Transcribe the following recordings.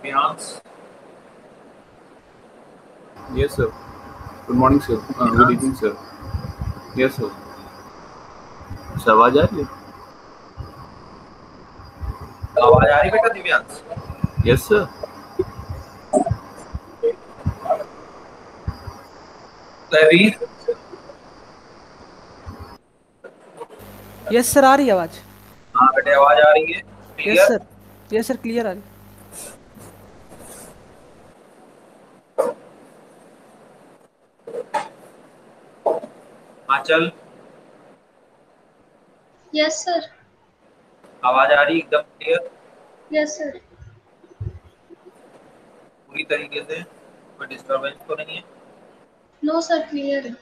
Fiance, Yes, sir. Good morning, sir. Good Fiance, evening, sir. Yes, sir. Sir आवाज आ रही है? आवाज आ रही बेटा Divyansh? Yes, sir. Tahveer, yes sir, आ रही है आवाज। हाँ बेटे आवाज आ रही है yes clear? Sir, yes sir, clear आ रही। हाँ चल, यस सर। आवाज आ रही एकदम क्लियर यस सर। पूरी तरीके से, कोई डिस्टरबेंस तो नहीं है? नो सर, क्लियर है।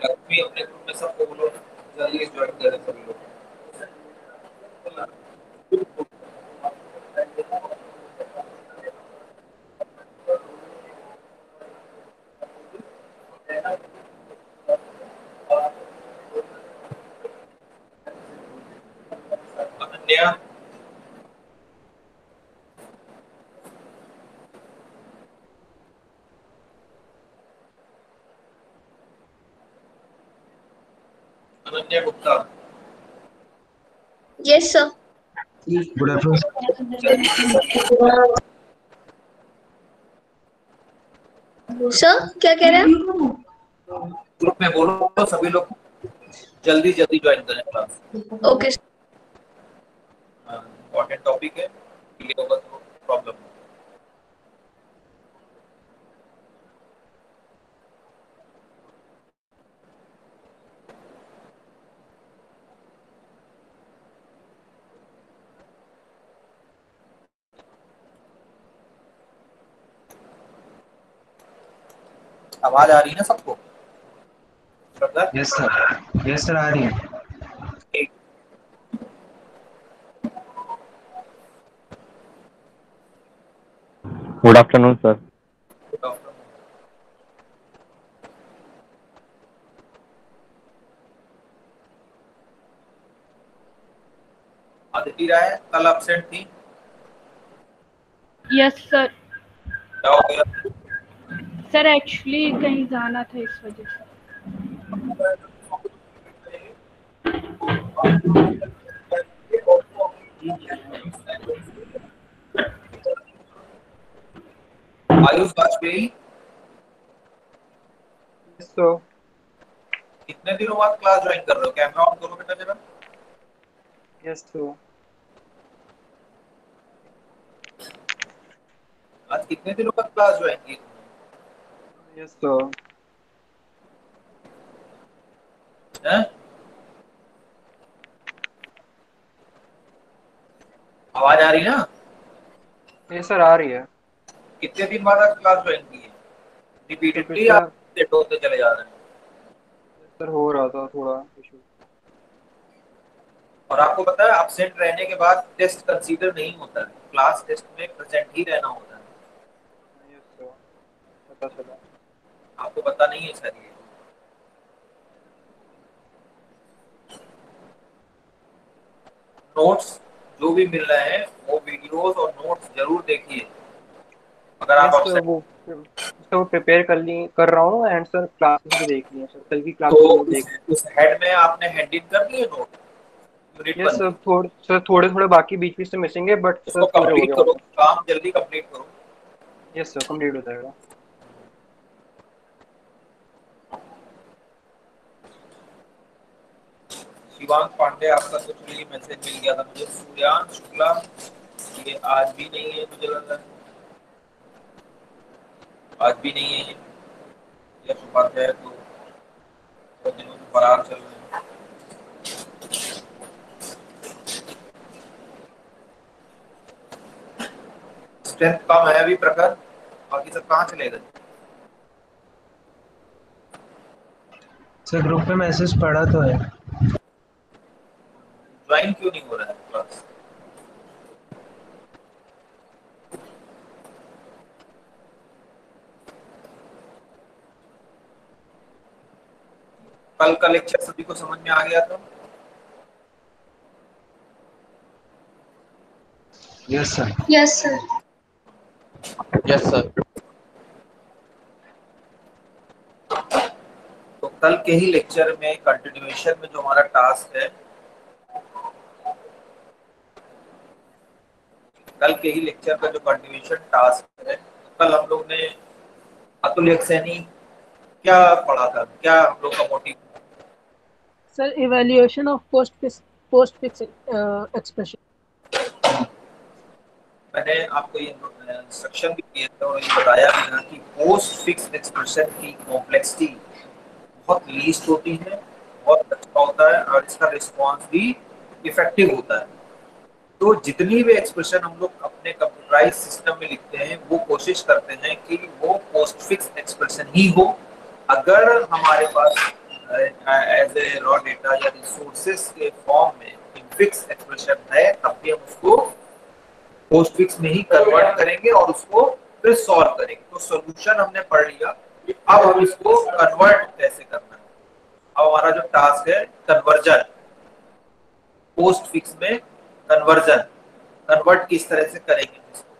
लक्ष्मी अपने ग्रुप में सबको बोलो जल्दी ज्वाइन करें सभी लोग। Ananya, Ananya Gupta, yes sir. Good afternoon. Sir क्या कह रहे हैं? ग्रुप में बोलो सभी लोग जल्दी जल्दी ज्वाइन करें क्लास। ओके। इम्पोर्टेंट टॉपिक है, क्लियर होगा तो प्रॉब्लम नहीं। आवाज आ रही है ना सबको? Shraddha? Yes sir, yes sir, आ रही है। एक good afternoon sir. Doctor Aditi Rai कल एब्सेंट थी, यस सर। क्या हो गया? सर एक्चुअली कहीं जाना था इस वजह से। आयुष वाजपेयी तो कितने दिनों बाद क्लास ज्वाइन कर रहे हो? कैमरा ऑन करो बेटा जरा। यस तो आज कितने दिनों बाद क्लास ज्वाइन की? यस तो हैं? आवाज आ रही ना? यस सर, आ रही है। कितने दिन बाद आज क्लास ज्वाइन की है? तो रिपीटेडली पिछला आप सेट होते चले जा रहे हैं सर हो रहा था थोड़ा इशू। और आपको पता है एब्सेंट रहने के बाद टेस्ट कंसीडर नहीं होता है, क्लास टेस्ट में प्रेजेंट ही रहना होता है। यस तो पता चला। आपको पता नहीं है सर? ये नोट्स जो भी मिल रहे हैं वो वीडियोस और नोट्स जरूर देखिए अगर आप यस सर, अपसेट वो प्रिपेयर कर रहा हूँ एंड सर क्लासेस भी देख ली है सर, कल की क्लास तो की नोट देख ली। उस हेड में आपने हेड इन कर लिए नोट यूनिट यस 1 सर, की। थोड़े थोड़े बाकी बीच बीच से मिसिंग है, बट सर उसको पूरे हो कंप्लीट गए करो, ऑलमोस्ट। काम जल्दी कंप्लीट करो। यस सर, कंप्लीट हो जाएगा। शिवांग पांडे आपका तो चलिए मैसेज मिल गया था मुझे। सूर्यान शुक्ला ये आज भी नहीं है, मुझे लग रहा है आज भी नहीं है। ये उपाध्याय तो बहुत दिनों से फरार चल रहे हैं। स्ट्रेंथ कम है अभी प्रखर, बाकी सब कहाँ चले गए? सर ग्रुप पे मैसेज पड़ा तो है। ज्वाइन क्यों नहीं हो रहा है क्लास? कल का लेक्चर सभी को समझ में आ गया था? Yes sir. Yes sir. Yes sir. तो कल के ही लेक्चर में कंटिन्यूएशन में जो हमारा टास्क है, कल के ही लेक्चर का जो कंटिन्यूएशन टास्क है, कल हम लोग ने अतुल सैनी क्या पढ़ा था, क्या हम लोग का motive? Sir evaluation of post fix expression. मैंने आपको ये इंस्ट्रक्शन भी दिए थे और ये बताया भी था कि पोस्ट फिक्स एक्सप्रेशन की कॉम्प्लेक्सिटी बहुत लीस्ट होती है, बहुत अच्छा होता है और इसका रिस्पॉन्स भी इफेक्टिव होता है। तो जितनी भी एक्सप्रेशन हम लोग अपने कंप्यूटराइज सिस्टम में लिखते हैं वो कोशिश करते हैं कि वो पोस्ट फिक्स एक्सप्रेशन ही हो। अगर हमारे पास एज ए रॉ डेटा या रिसोर्सेस के फॉर्म में फिक्स एक्सप्रेशन है तब भी हम उसको पोस्ट फिक्स में ही कन्वर्ट करेंगे और उसको फिर सॉल्व करेंगे। तो सॉल्यूशन हमने पढ़ लिया, अब हम इसको कन्वर्ट कैसे करना है। अब हमारा जो टास्क है कन्वर्जन, पोस्ट फिक्स में कन्वर्जन, कन्वर्ट किस तरह से करेंगे इसको।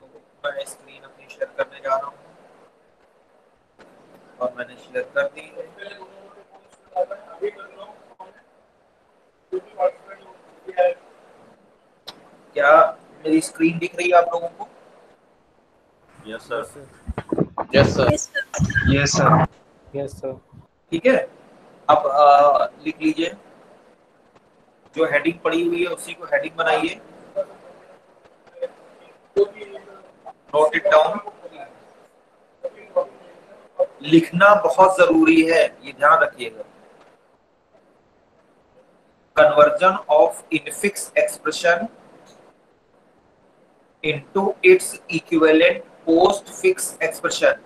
तो मैं स्क्रीन अपनी शेयर करने जा रहा हूँ और मैंने शेयर कर दी है। क्या मेरी स्क्रीन दिख रही है आप लोगों को? Yes sir. Yes sir. Yes sir. Yes sir. ठीक है, अब लिख लीजिए, जो हेडिंग पड़ी हुई है उसी को हेडिंग बनाइए, नोट इट डाउन। लिखना बहुत जरूरी है, ये ध्यान रखिएगा। Conversion of infix expression into its equivalent post fix expression।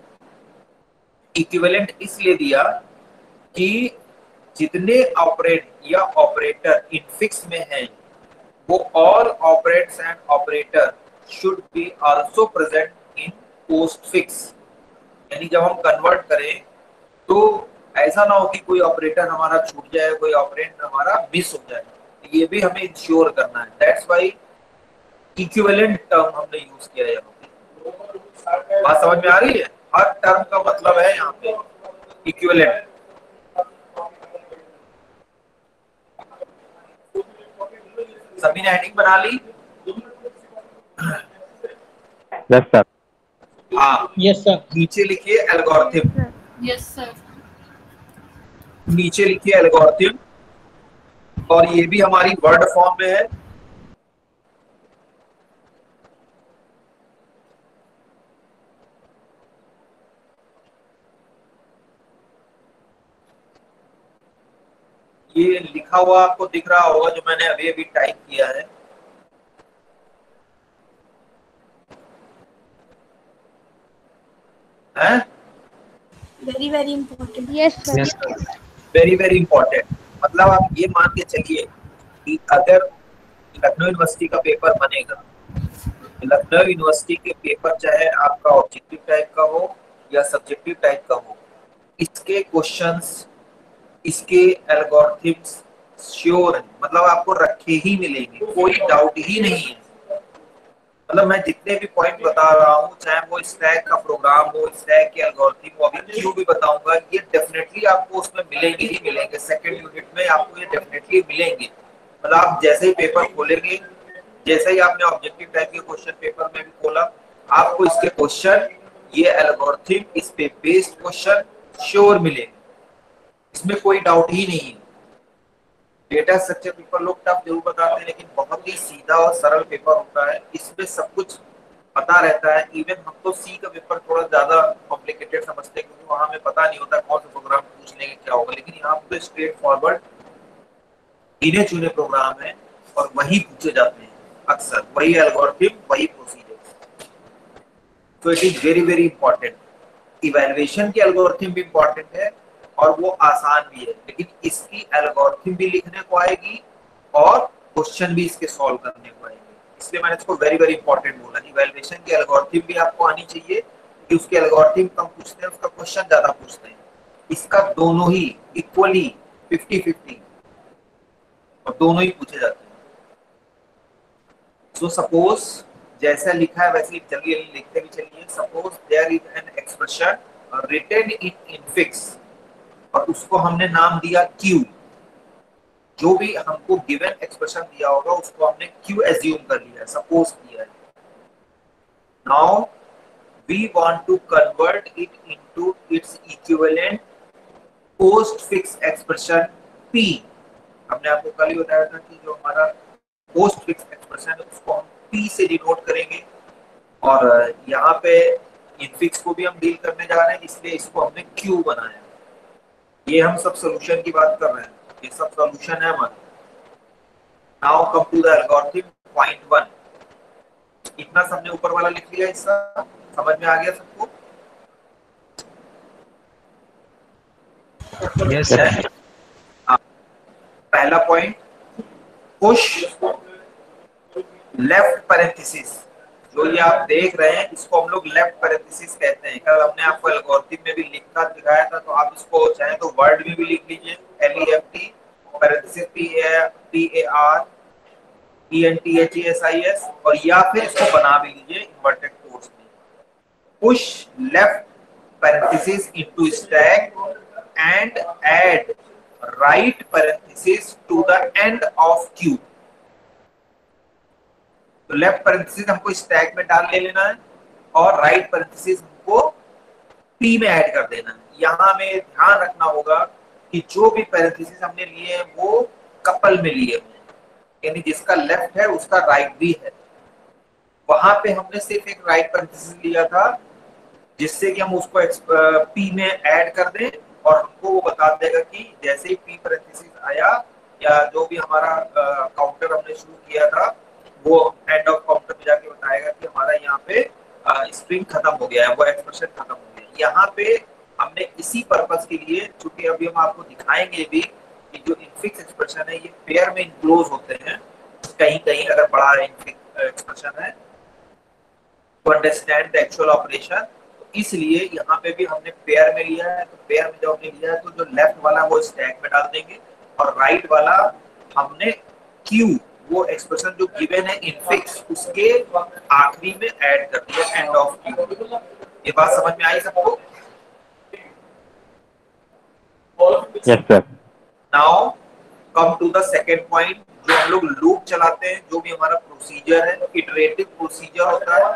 Equivalent इसलिए दिया कि जितने ऑपरेंड या ऑपरेटर इनफिक्स में हैं वो all operands and operator should be also present in post fix. यानी जब हम कन्वर्ट करें तो ऐसा ना हो कि कोई ऑपरेटर हमारा छूट जाए, कोई ऑपरेंड हमारा मिस हो जाए, ये भी हमें इंश्योर करना है। दैट्स व्हाई इक्विवेलेंट टर्म हमने यूज किया है यहाँ पे। बात समझ में आ रही है? हर टर्म का मतलब है यहाँ पे इक्विवेलेंट। सभी ने हेडिंग बना ली? Yes sir. हाँ, यस सर। नीचे लिखिए एल्गोरिथम। Yes sir. नीचे लिखिए एल्गोरिथम और ये भी हमारी वर्ड फॉर्म में है। ये लिखा हुआ आपको दिख रहा होगा जो मैंने अभी अभी टाइप किया है। Very very important. Yes sir. Very very important. मतलब आप ये मान के चलिए कि अगर लखनऊ यूनिवर्सिटी का पेपर बनेगा, लखनऊ यूनिवर्सिटी के पेपर चाहे आपका ऑब्जेक्टिव टाइप का हो या सब्जेक्टिव टाइप का हो, इसके क्वेश्चंस, इसके एल्गोरिथम्स श्योर है, मतलब आपको रखे ही मिलेंगे, कोई डाउट ही नहीं है। मतलब मैं जितने भी पॉइंट बता रहा हूँ, चाहे वो स्टैक का प्रोग्राम हो, स्टैक के एल्गोरिथम हो, अभी क्यों भी बताऊंगा, ये डेफिनेटली आपको उसमें मिलेंगे ही मिलेंगे। सेकंड यूनिट में आपको ये डेफिनेटली मिलेंगे। मतलब आप जैसे ही पेपर खोलेंगे, जैसे ही आपने ऑब्जेक्टिव टाइप के क्वेश्चन पेपर में भी खोला, आपको इसके क्वेश्चन, ये एल्गोरिथम, इस पे बेस्ड क्वेश्चन श्योर मिलेंगे, इसमें कोई डाउट ही नहीं है। डेटा स्ट्रक्चर पेपर लोग टफ जरूर बताते हैं, लेकिन बहुत ही सीधा और सरल पेपर होता है, इसमें सब कुछ पता रहता है। इवन हम तो सी का पेपर थोड़ा ज्यादा कॉम्प्लिकेटेड समझते हैं क्योंकि वहां हमें पता नहीं होता कौन सा प्रोग्राम पूछने के क्या होगा, लेकिन यहाँ पे स्ट्रेट फॉरवर्ड गिने चुने प्रोग्राम है और वही पूछे जाते हैं। अक्सर वही एल्गोरिथम, वही प्रोसीजर। तो it is very very important. Evaluation की एल्गोरिथम भी इंपॉर्टेंट है और वो आसान भी है, लेकिन इसकी एल्गोरिथम भी लिखने को आएगी और क्वेश्चन भी इसके सॉल्व करने को आएंगे, इसलिए मैंने इसको वेरी वेरी इंपॉर्टेंट बोला। इवैल्यूएशन की एल्गोरिथम भी आपको आनी चाहिए कि उसकी एल्गोरिथम कम पूछते हैं, उसका क्वेश्चन ज्यादा पूछते हैं। इसका दोनों ही इक्वली 50-50 और दोनों ही पूछे जाते हैं। सो सपोज जैसा लिखा है वैसे जल्दी जल्दी लिखते भी चलिए। Suppose there is an expression written in infix और उसको हमने नाम दिया Q। जो भी हमको गिवन एक्सप्रेशन दिया होगा उसको हमने Q एज्यूम कर लिया, सपोज किया है। Now we want to convert it into its equivalent postfix expression P। हमने आपको कल ही बताया था कि जो हमारा पोस्ट फिक्स एक्सप्रेशन है उसको हम P से डिनोट करेंगे और यहाँ पे इनफिक्स को भी हम डील करने जा रहे हैं, इसलिए इसको हमने Q बनाया। ये हम सब सॉल्यूशन की बात कर रहे हैं, ये सब सॉल्यूशन है हमारा। Now come to the algorithm point 1। इतना सबने ऊपर वाला लिख लिया, हिस्सा समझ में आ गया सबको? Yes sir. पहला पॉइंट, पुश लेफ्ट पैरेंथेसिस। जो ये आप देख रहे हैं इसको हम लोग लेफ्ट पैरेंथेसिस कहते हैं। कल हमने आपको एल्गोरिथम में भी लिखकर दिखाया था, तो आप इसको चाहे तो वर्ड में भी लिख लीजिए, LEFT पैरेंथेसिस PARENTHESIS, और या फिर इसको बना भी लीजिए इन्वर्टेड कोट्स में। Push left parenthesis into stack and add right parenthesis to the end of Q। तो लेफ्ट पैरेंथेसिस हमको स्टैक में डाल ले लेना है और राइट पैरेंथेसिस हमको P में ऐड कर देना है। यहाँ में ध्यान रखना होगा कि जो भी पैरेंथेसिस हमने लिए हैं वो कपल में लिए हैं, यानी जिसका लेफ्ट है उसका राइट भी है। वहां पे हमने सिर्फ एक राइट पैरेंथेसिस लिया था जिससे कि हम उसको P में ऐड कर दें और हमको वो बता देगा कि जैसे ही P पैरेंथेसिस आया या जो भी हमारा काउंटर हमने शुरू किया था वो एंड ऑफ काउंटर में जाके बताएगा कि हमारा यहाँ पे स्ट्रिंग खत्म हो गया है, वो एक्सप्रेशन खत्म हो गया है। यहाँ पे हमने इसी पर्पस के लिए, चूंकि अभी हम आपको दिखाएंगे भी कि जो इनफिक्स एक्सप्रेशन है ये पेयर में इनक्लोज होते हैं, कहीं कहीं अगर बड़ा इनफिक्स एक्सप्रेशन है to understand the actual operation. इसलिए यहाँ पे भी हमने पेयर में लिया है। तो पेयर में जब हमने लिया है तो जो लेफ्ट वाला वो स्टैक में डाल देंगे और राइट वाला हमने Q, वो एक्सप्रेशन जो गिवन है इनफिक्स, उसके आखिरी में ऐड कर दिया एंड ऑफ Q। ये बात समझ में आई सबको? Yes sir. Now come to the second point. जो हम लोग लूप चलाते हैं, जो भी हमारा प्रोसीजर है, इटरेटिव प्रोसीजर होता है।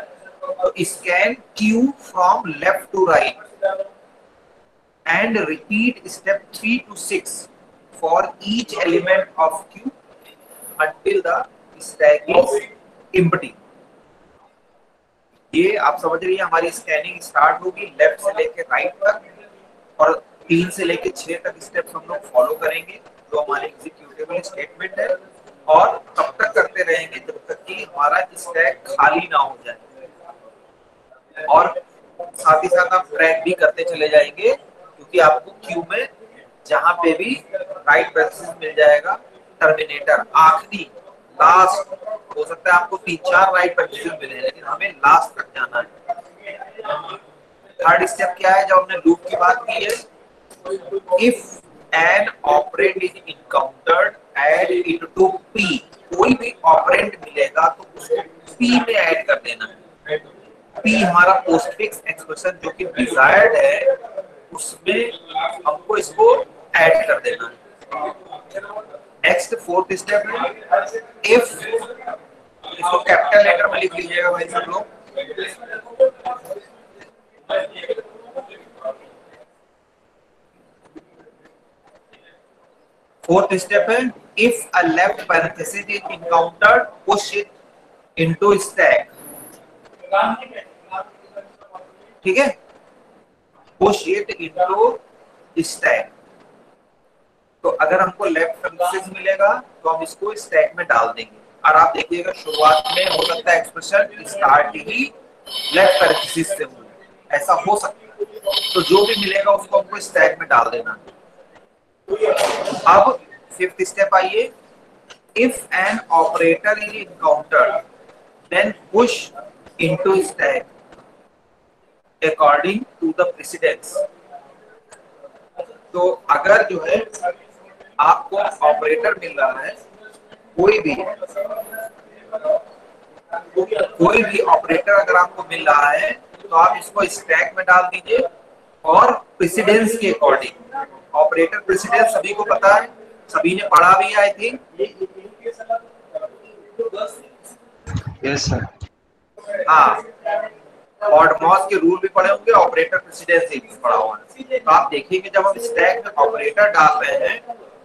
तो scan Q from left to right and repeat step 3 to 6 for each element of Q until the stack is empty। ये आप समझ रही है, हमारी स्कैनिंग स्टार्ट होगी लेफ्ट से लेके राइट तक और 3 से लेके 6 तक स्टेप्स हम लोग फॉलो करेंगे जो हमारे एग्जीक्यूटेबल स्टेटमेंट है, और तब तक करते रहेंगे जब तक कि हमारा स्टैक खाली ना हो जाए। और साथ ही साथ आप ट्रैक भी करते चले जाएंगे क्योंकि आपको क्यू में जहां पे भी राइट पैरेंथेसिस मिल जाएगा, टर्मिनेटर आखिरी लास्ट, हो सकता है आपको 3-4 राइट पैरेंथेसिस मिले लेकिन हमें लास्ट तक जाना है। थर्ड स्टेप क्या है? जब हमने लूप की बात की है, if an operand is encountered add it to P। कोई भी ऑपरेंड मिलेगा तो उसको P में ऐड कर देना है। P हमारा पोस्टफिक्स एक्सप्रेशन जो कि डिजायर्ड है उसमें हमको इसको ऐड कर देना है। नेक्स्ट फोर्थ स्टेप है, इफ, इसको कैपिटल लेटर में लिख लीजिएगा भाई सब लोग। फोर्थ स्टेप है, if a left parenthesis is encountered push it into stack. ठीक है, पुश इट इनटू स्टैक। तो अगर हमको लेफ्ट पैरेंथेसिस मिलेगा तो हम इसको स्टैक में डाल देंगे। और आप देखिएगा शुरुआत में हो सकता है एक्सप्रेशन स्टार्ट ही लेफ्ट पैरेंथेसिस से हो, ऐसा हो सकता है। तो जो भी मिलेगा उसको हमको स्टैक में डाल देना। अब फिफ्थ स्टेप आइए, if an operator is encountered then push into stack according to the precedence. तो अगर जो है आपको ऑपरेटर मिल रहा है, कोई भी ऑपरेटर अगर आपको मिल रहा है तो आप इसको स्टैक में डाल दीजिए और प्रेसिडेंस के अकॉर्डिंग। ऑपरेटर प्रेसिडेंस सभी को पता है, सभी ने पढ़ा भी है आई थिंक। Yes sir. हाँ, ऑड मॉस के रूल भी पढ़े होंगे, ऑपरेटर प्रेसिडेंस भी पढ़ा हुआ है। तो आप देखिए कि जब हम स्टैक में ऑपरेटर डाल रहे हैं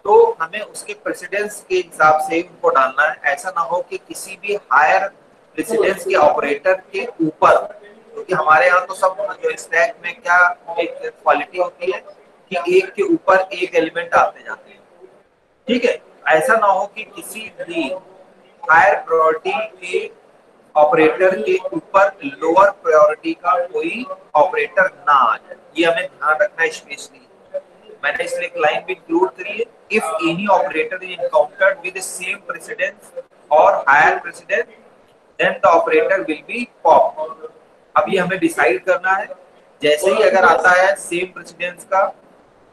तो हमें उसके प्रेसिडेंस के हिसाब से उनको डालना है। ऐसा ना हो कि किसी भी हायर प्रेसिडेंस के ऑपरेटर के ऊपर, क्योंकि हमारे यहाँ तो सब जो स्टैक में क्या एक क्वालिटी होती है कि एक के ऊपर एक एलिमेंट आते जाते हैं, ठीक है। ऐसा ना हो कि किसी भी हायर प्रायोरिटी के ऑपरेटर के ऊपर लोअर प्रायोरिटी का कोई ऑपरेटर ना आ जाए, ये हमें ध्यान रखना है स्पेशली। मैंने इसलिए एक लाइन भी इंक्लूड करी है, if any operator is encountered with the same precedence और higher precedence then the operator will be pop. अब ये हमें डिसाइड करना है, जैसे ही अगर आता है सेम प्रेसिडेंस का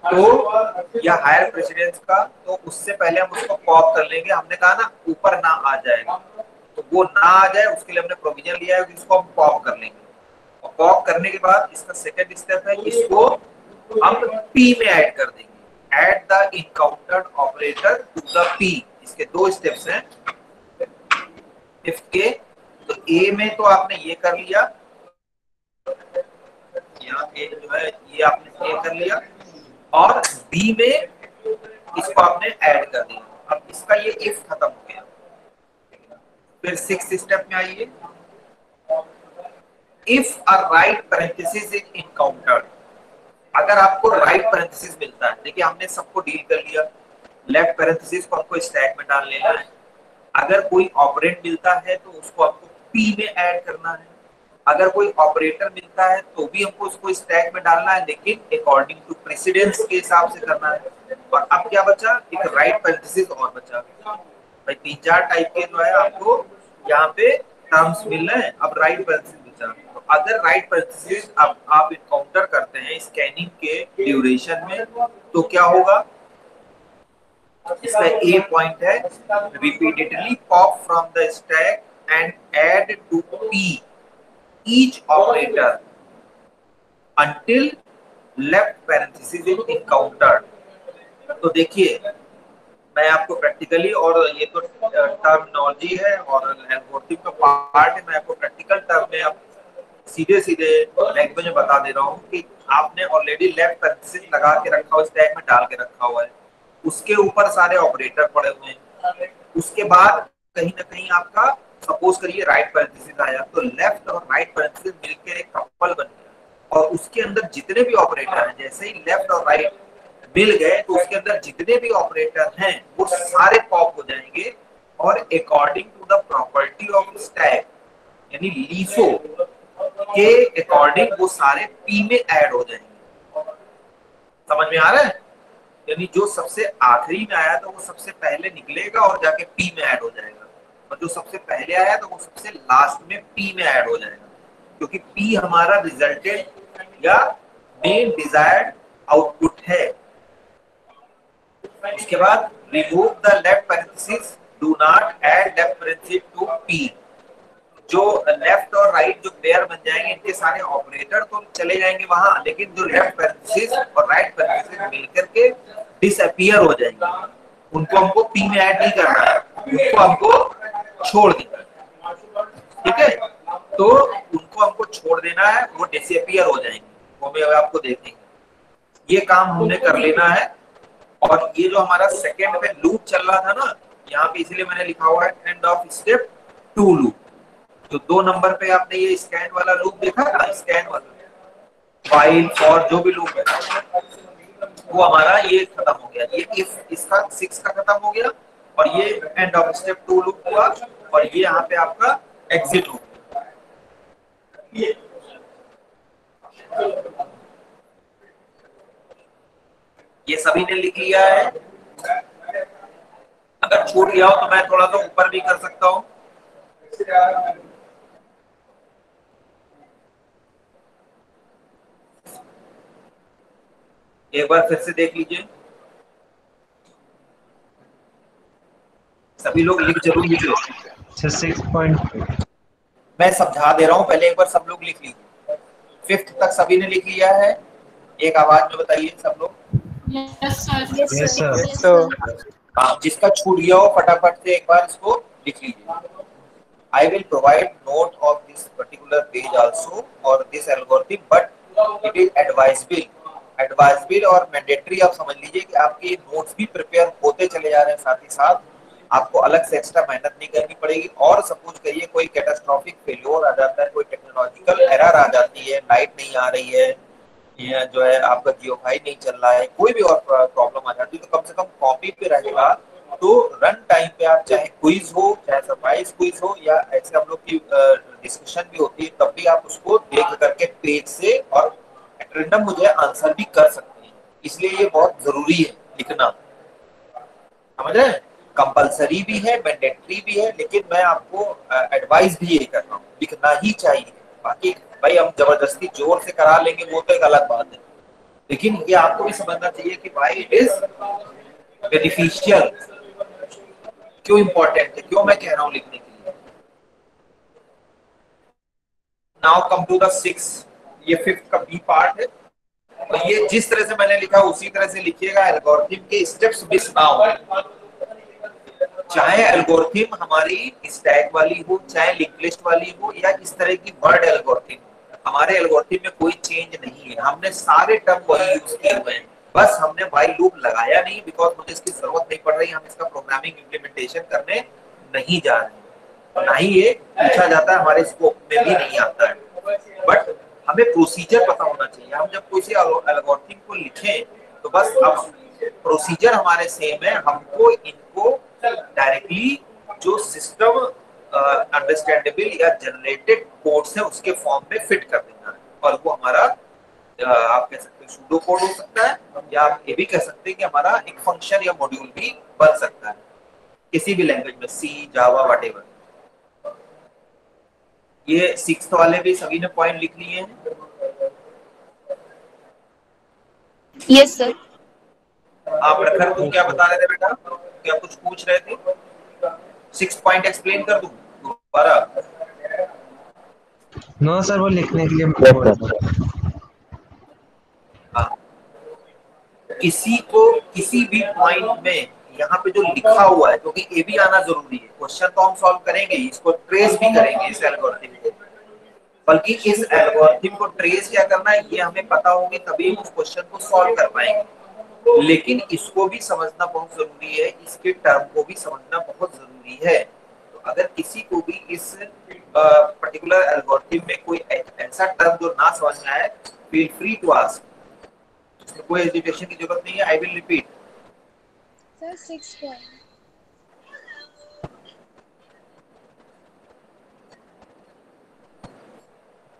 तो या हायर प्रेसिडेंस का, तो उससे पहले हम उसको पॉप कर लेंगे। हमने कहा ना ऊपर ना आ जाएगा, तो वो ना आ जाए उसके लिए हमने प्रोविजन लिया है कि इसको हम पॉप कर लेंगे। और पॉप करने के बाद इसका सेकंड स्टेप है, इसको हम पी में ऐड कर देंगे, add the encountered operator to the P. इसके दो स्टेप्स हैं इफ के। तो ए में तो आपने ये कर लिया, यहाँ ए जो है ये आपने ए कर लिया, और बी में इसको आपने ऐड कर दिया। अब इसका ये इफ खत्म हो गया। फिर सिक्स्थ स्टेप में आइए, if a right parenthesis is encountered. अगर आपको राइट पैरेंथेसिस मिलता है, देखिए हमने सबको डील कर लिया, लेफ्ट पैरेंथेसिस को हमको स्टैक में डाल लेना है। अगर कोई ऑपरेंड मिलता है तो उसको आपको पी में ऐड करना है। अगर कोई ऑपरेटर मिलता है तो भी हमको उसको स्टैक में डालना है, लेकिन अकॉर्डिंग टू प्रेसिडेंस के हिसाब से करना है। और अब क्या बचा, एक राइट पैरेंथेसिस और बचा। भाई 3-4 टाइप के जो है आपको यहाँ पे टर्म्स मिल रहे हैं। अब राइट पैरेंथेसिस बचा, तो अगर राइट पैरेंथेसिस अब आप इनकाउंटर करते हैं स्कैनिंग के ड्यूरेशन में तो क्या होगा, इसका ए पॉइंट है, repeatedly pop from the stack and add to P each operator until left parenthesis is encountered। तो देखिए मैं आपको प्रैक्टिकली, और ये तो टर्मिनोलॉजी है और एल्गोरिथम का पार्ट है, मैं आपको प्रैक्टिकल टर्म में अब सीधे लैंग्वेज में बता दे रहा हूँ कि आपने ऑलरेडी लेफ्ट पैरेंथेसिस लगा के रखा हुआ, स्टैक में डाल के रखा हुआ है, उसके ऊपर सारे ऑपरेटर पड़े हुए हैं। उसके बाद कहीं ना कहीं आपका सपोज करिए राइट पैरेंथेसिस आया, तो लेफ्ट और राइट पैरेंथेसिस मिलकर एक कपल बन गया, और उसके अंदर जितने भी ऑपरेटर हैं, जैसे ही लेफ्ट और राइट मिल गए तो उसके अंदर जितने भी ऑपरेटर हैं वो सारे पॉप हो जाएंगे, और according to the property of stack यानी लीफो के अकॉर्डिंग वो सारे पी में ऐड हो जाएंगे। समझ में आ रहा है? यानी जो सबसे आखिरी में आया तो वो सबसे पहले निकलेगा और जाके पी में ऐड हो जाएगा, और जो सबसे पहले आया तो वो सबसे लास्ट में पी में ऐड हो जाएगा, क्योंकि पी हमारा रिजल्टेड या मेन डिजायर्ड आउटपुट है। उसके बाद remove the left parenthesis, do not add left parenthesis to P. जो लेफ्ट और राइट जो पेयर बन जाएंगे, इनके सारे ऑपरेटर तो चले जाएंगे वहां, लेकिन जो लेफ्ट पैरेंथेसिस और राइट पैरेंथेसिस मिलकर के डिसअपीयर हो जाएंगे, उनको हमको पी में ऐड नहीं करना है, उनको हमको छोड़ देना है। ठीक है, तो उनको हमको छोड़ देना है, वो डिसअपीयर हो जाएंगे, वो भी आपको देखेंगे। ये काम हमने कर लेना है। और ये जो हमारा सेकंड में लूप चल रहा था ना, यहाँ पे इसलिए मैंने लिखा हुआ है एंड ऑफ स्टेप 2 लूप। जो 2 नंबर पे आपने ये स्कैन वाला लूप देखा ना, स्कैन वाला फाइल फॉर जो भी लूप है, वो हमारा ये खत्म हो गया। ये इफ इसका 6 का खत्म हो गया, और ये एंड ऑफ स्टेप 2 लूप हुआ, और ये यहाँ पे आपका एग्जिट हो गया। ये सभी ने लिख लिया है। अगर छूट गया हो तो मैं थोड़ा सा ऊपर भी कर सकता हूँ। एक बार फिर से देख लीजिए, सभी लोग लिख जरूर लीजिए। 6.5 मैं समझा दे रहा हूँ, पहले एक बार सब लोग लिख लीजिए। 5th तक सभी ने लिख लिया है? एक आवाज में बताइए सब लोग। Yes sir. हाँ, जिसका छूट गया हो फटाफट से एक बार इसको लिख लीजिए। I will provide note of this particular page also or this algorithm, but it is advisable और mandatory। आप समझ लीजिए कि आपके नोट्स भी प्रिपेयर होते चले जा रहे हैं, साथ ही साथ आपको अलग से एक्स्ट्रा मेहनत नहीं करनी पड़ेगी। और सपोज करिए कोई कैटास्ट्रॉफिक फेल्योर आ जाता है, कोई टेक्नोलॉजिकल एरर आ जाती है, लाइट नहीं आ रही है, या जो है आपका जियोफाई नहीं चल रहा है, कोई भी और प्रॉब्लम आ जाती है, तो कम से कम कॉपी पे रहेगा। तो रन टाइम पे आप चाहे क्विज हो, चाहे सरप्राइज क्विज हो, या ऐसे हम लोग की डिस्कशन भी होती है, तब भी आप उसको देख करके पेज से और रैंडम मुझे आंसर भी कर सकते हैं। इसलिए ये बहुत जरूरी है लिखना, समझ रहे हैं? कंपलसरी भी है, मैंडेटरी भी है, लेकिन मैं आपको एडवाइस भी यही कर रहा हूँ, लिखना ही चाहिए। बाकी भाई हम जबरदस्ती जोर से करा लेंगे वो तो एक अलग बात है, लेकिन ये आपको भी समझना चाहिए कि भाई इट इज बेनिफिशियल। क्यों इंपॉर्टेंट है, क्यों मैं कह रहा हूँ लिखने के लिए। नाउ कम टू द 6, ये 5th का बी पार्ट है। और ये जिस तरह से मैंने लिखा उसी तरह से लिखिएगा, एल्गोरिथम के स्टेप्स मिस ना हो। चाहे एल्गोरिथम हमारी स्टैक वाली हो, चाहे लिंक लिस्ट वाली हो, या इस तरह की वर्ड एल्गोरिथम, हमारे एल्गोरिथम में कोई चेंज नहीं है। हमने सारे टर्म वही यूज किए हुए हैं, बस हमने व्हाइल लूप लगाया नहीं, बिकॉज मुझे इसकी जरूरत नहीं पड़ रही। हम इसका प्रोग्रामिंग इम्प्लीमेंटेशन करने नहीं जा रहे हैं, ना ही ये पूछा जाता है, हमारे स्कोप में भी नहीं आता है। बट हमें प्रोसीजर पता होना चाहिए। हम जब कोई एल्गोरिथम को लिखें तो बस अब प्रोसीजर हमारे सेम है, हमको इनको डायरेक्टली जो सिस्टम अंडरस्टैंडेबल या जनरेटेड कोड्स है उसके फॉर्म में फिट कर देना है। और वो हमारा आप कह सकते हैं सूडो कोड हो सकता है, या आप ये भी कह सकते हैं कि हमारा एक फंक्शन या मॉड्यूल भी बन सकता है किसी भी लैंग्वेज में, सी, जावा, व्हाटएवर। ये 6th वाले भी सभी ने पॉइंट लिख लिए हैं? Yes sir. आप प्रखर तुम क्या बता रहे थे बेटा, क्या कुछ पूछ रहे थे? 6 पॉइंट एक्सप्लेन कर दूं दोबारा? नो सर, वो लिखने के लिए Yes, sir. हाँ, किसी को किसी भी पॉइंट में यहाँ पे जो लिखा हुआ है, क्योंकि ये भी आना जरूरी है। क्वेश्चन तो हम सॉल्व करेंगे, इसको ट्रेस भी करेंगे इस एल्गोरिथम को, बल्कि इस एल्गोरिथम को ट्रेस क्या करना है ये हमें पता होगी, तभी उस क्वेश्चन को सॉल्व कर पाएंगे। लेकिन इसको भी समझना बहुत जरूरी है, इसके टर्म को भी समझना बहुत जरूरी है। तो अगर किसी को भी इस पर्टिकुलर एल्गोरिथम में कोई ऐसा टर्म जो ना समझ में आए, फील फ्री टू आस्क, कोई हेजिटेशन की जरूरत नहीं है। I will repeat. Sir 6 point.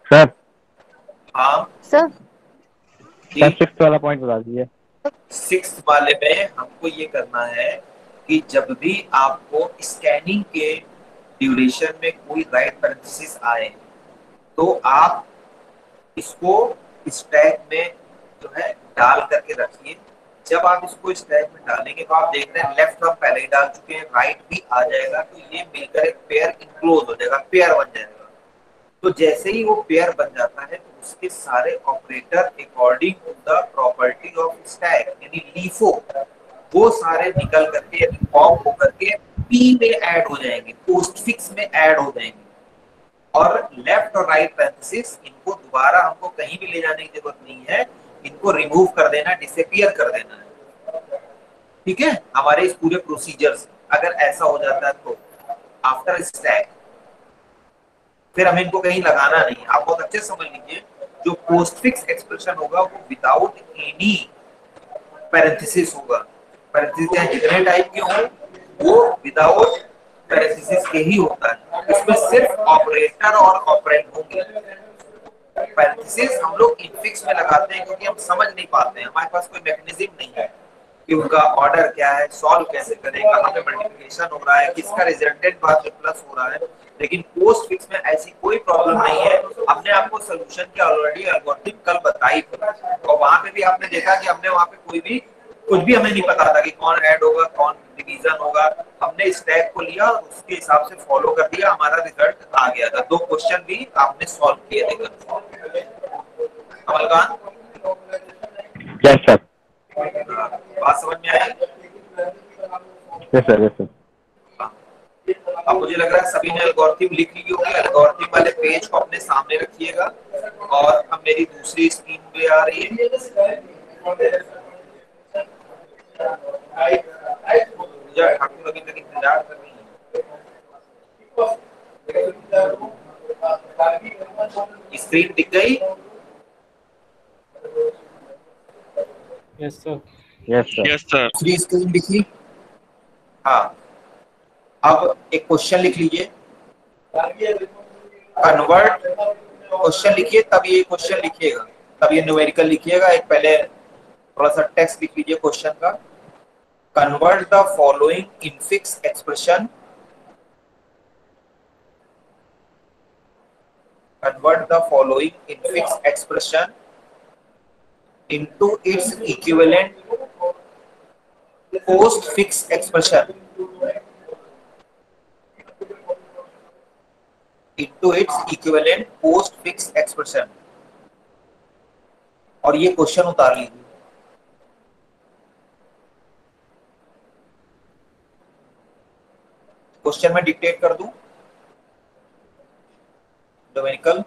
Sir हाँ सर सर 6th वाला पॉइंट बता दीजिए। 6th वाले में हमको ये करना है कि जब भी आपको स्कैनिंग के ड्यूरेशन में कोई राइट पैरेंथेसिस आए तो आप इसको स्टैक में जो है डाल करके रखिए। जब आप इसको स्टैक में डालेंगे तो आप देख रहे हैं लेफ्ट हम पहले ही डाल चुके हैं, राइट भी आ जाएगा, तो ये मिलकर एक पेयर इंक्लोज हो जाएगा, पेयर बन जाएगा। तो जैसे ही वो पेयर बन जाता है तो उसके सारे operator according to the property of stack यानी लीफो वो सारे निकल करके पॉप होकर के पी में ऐड हो जाएंगे, पोस्टफिक्स में ऐड हो जाएंगे। और लेफ्ट और राइट पैरेंथेसिस इनको दोबारा हमको कहीं भी ले जाने की जरूरत नहीं है, इनको रिमूव कर देना, डिसअपीयर कर देना है। ठीक है, हमारे इस पूरे प्रोसीजर से अगर ऐसा हो जाता है तो आफ्टर स्टैक फिर हमें इनको कहीं लगाना नहीं। आप बहुत अच्छे समझ लीजिए, जो पोस्टफिक्स एक्सप्रेशन होगा वो विदाउट एनी पैरेंथेसिस होगा। पैरेंथेसिस जितने टाइप के हों वो विदाउट पैरेंथेसिस के ही होता है, इसमें सिर्फ ऑपरेटर और ऑपरेंड होंगे। पैरेंथेसिस हम लोग इनफिक्स में लगाते हैं क्योंकि हम समझ नहीं पाते हैं, हमारे पास कोई मैकेनिज्म नहीं है कि उनका ऑर्डर क्या है, सॉल्व कैसे करें, कहाँ पे मल्टीप्लिकेशन हो रहा है, किसका रिजल्टेंट बाद में प्लस हो रहा है। लेकिन पोस्ट फिक्स में ऐसी कोई प्रॉब्लम नहीं है। हमने आपको सोल्यूशन की ऑलरेडी एल्गोरिथम कल बताई थी, और वहां पे भी आपने देखा कि हमने वहां पे कुछ भी हमें नहीं पता था कि कौन ऐड होगा कौन डिवीजन होगा। हमने स्टैक को लिया, उसके हिसाब से फॉलो कर दिया, हमारा रिजल्ट आ गया था। 2 क्वेश्चन भी आपने सॉल्व किए थे कल। Amalkan, yes sir. बात समझ में आई? Yes sir, yes sir. अब मुझे लग रहा है सभी ने एल्गोरिथम लिख ली होगी। एल्गोरिथम वाले पेज को अपने सामने रखिएगा। और अब मेरी दूसरी स्क्रीन पे आ रही है। मुझे ठाकुर अभी तक इंतजार कर रही है। स्क्रीन दिख गई? Yes sir. Yes sir. दूसरी स्क्रीन दिखी? हाँ, अब एक क्वेश्चन लिख लीजिए, कन्वर्ट क्वेश्चन लिखिए, तब ये क्वेश्चन लिखिएगा, तब ये न्यूमेरिकल लिखिएगा। एक पहले थोड़ा सा टेक्स्ट लिख लीजिए क्वेश्चन का। Convert the following infix expression, convert the following infix expression into its equivalent postfix expression, into its equivalent postfix expression। और ये क्वेश्चन उतार लीजिए। क्वेश्चन में डिक्टेट कर दूं न्यूमेरिकल।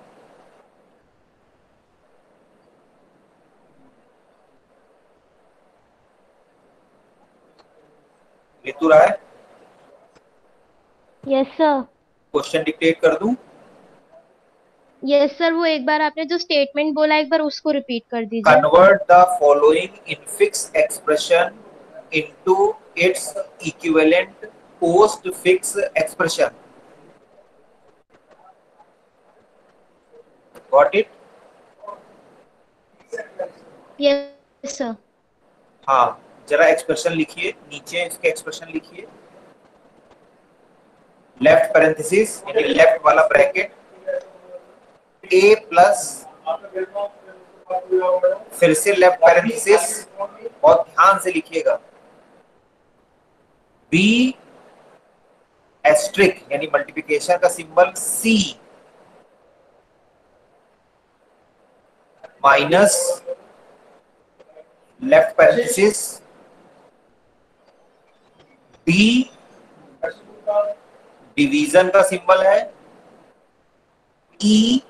ऋतु राय, यस सर। क्वेश्चन डिक्टेट कर दूं? यस सर, वो एक बार आपने जो स्टेटमेंट बोला एक बार उसको रिपीट कर दीजिए। Convert the following infix expression into its equivalent postfix expression. Got it? Yes sir. हाँ, जरा एक्सप्रेशन लिखिए, नीचे इसके एक्सप्रेशन लिखिए। लेफ्ट पैरेंथेसिस यानी लेफ्ट वाला ब्रैकेट, a प्लस, फिर से लेफ्ट पैरेंथेसिस, बहुत ध्यान से लिखिएगा, b एस्ट्रिक यानी मल्टीप्लिकेशन का symbol c minus left parenthesis d division का सिंबल है e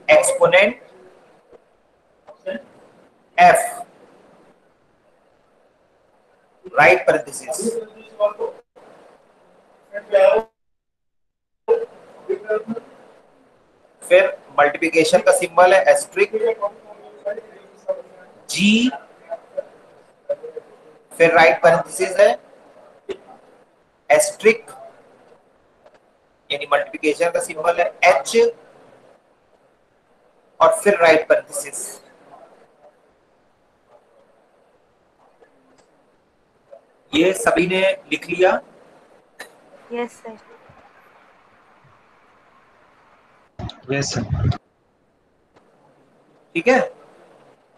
exponent f right parenthesis. फिर मल्टीप्लिकेशन का सिंबल है एस्ट्रिक g, फिर राइट पैरेंथेसिस है एस्ट्रिक यानी मल्टीप्लिकेशन का सिंबल है h, और फिर राइट पैरेंथेसिस। ये सभी ने लिख लिया? Yes sir. Yes sir. ठीक है,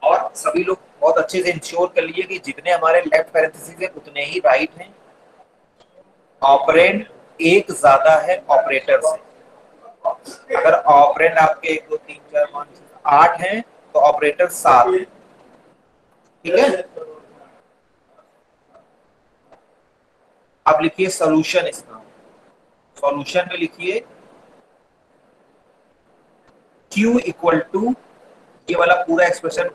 और सभी लोग बहुत अच्छे से इंश्योर कर लीजिए कि जितने हमारे लेफ्ट पैरेंथेसिस है उतने ही राइट हैं। ऑपरेंड एक ज्यादा है ऑपरेटर से। अगर ऑपरेंड आपके 1 2 3 4 5 8 हैं तो ऑपरेटर 7 है। ठीक है, अब लिखिए सॉल्यूशन इसका। सॉल्यूशन में लिखिए Q इक्वल टू, ये वाला पूरा एक्सप्रेशन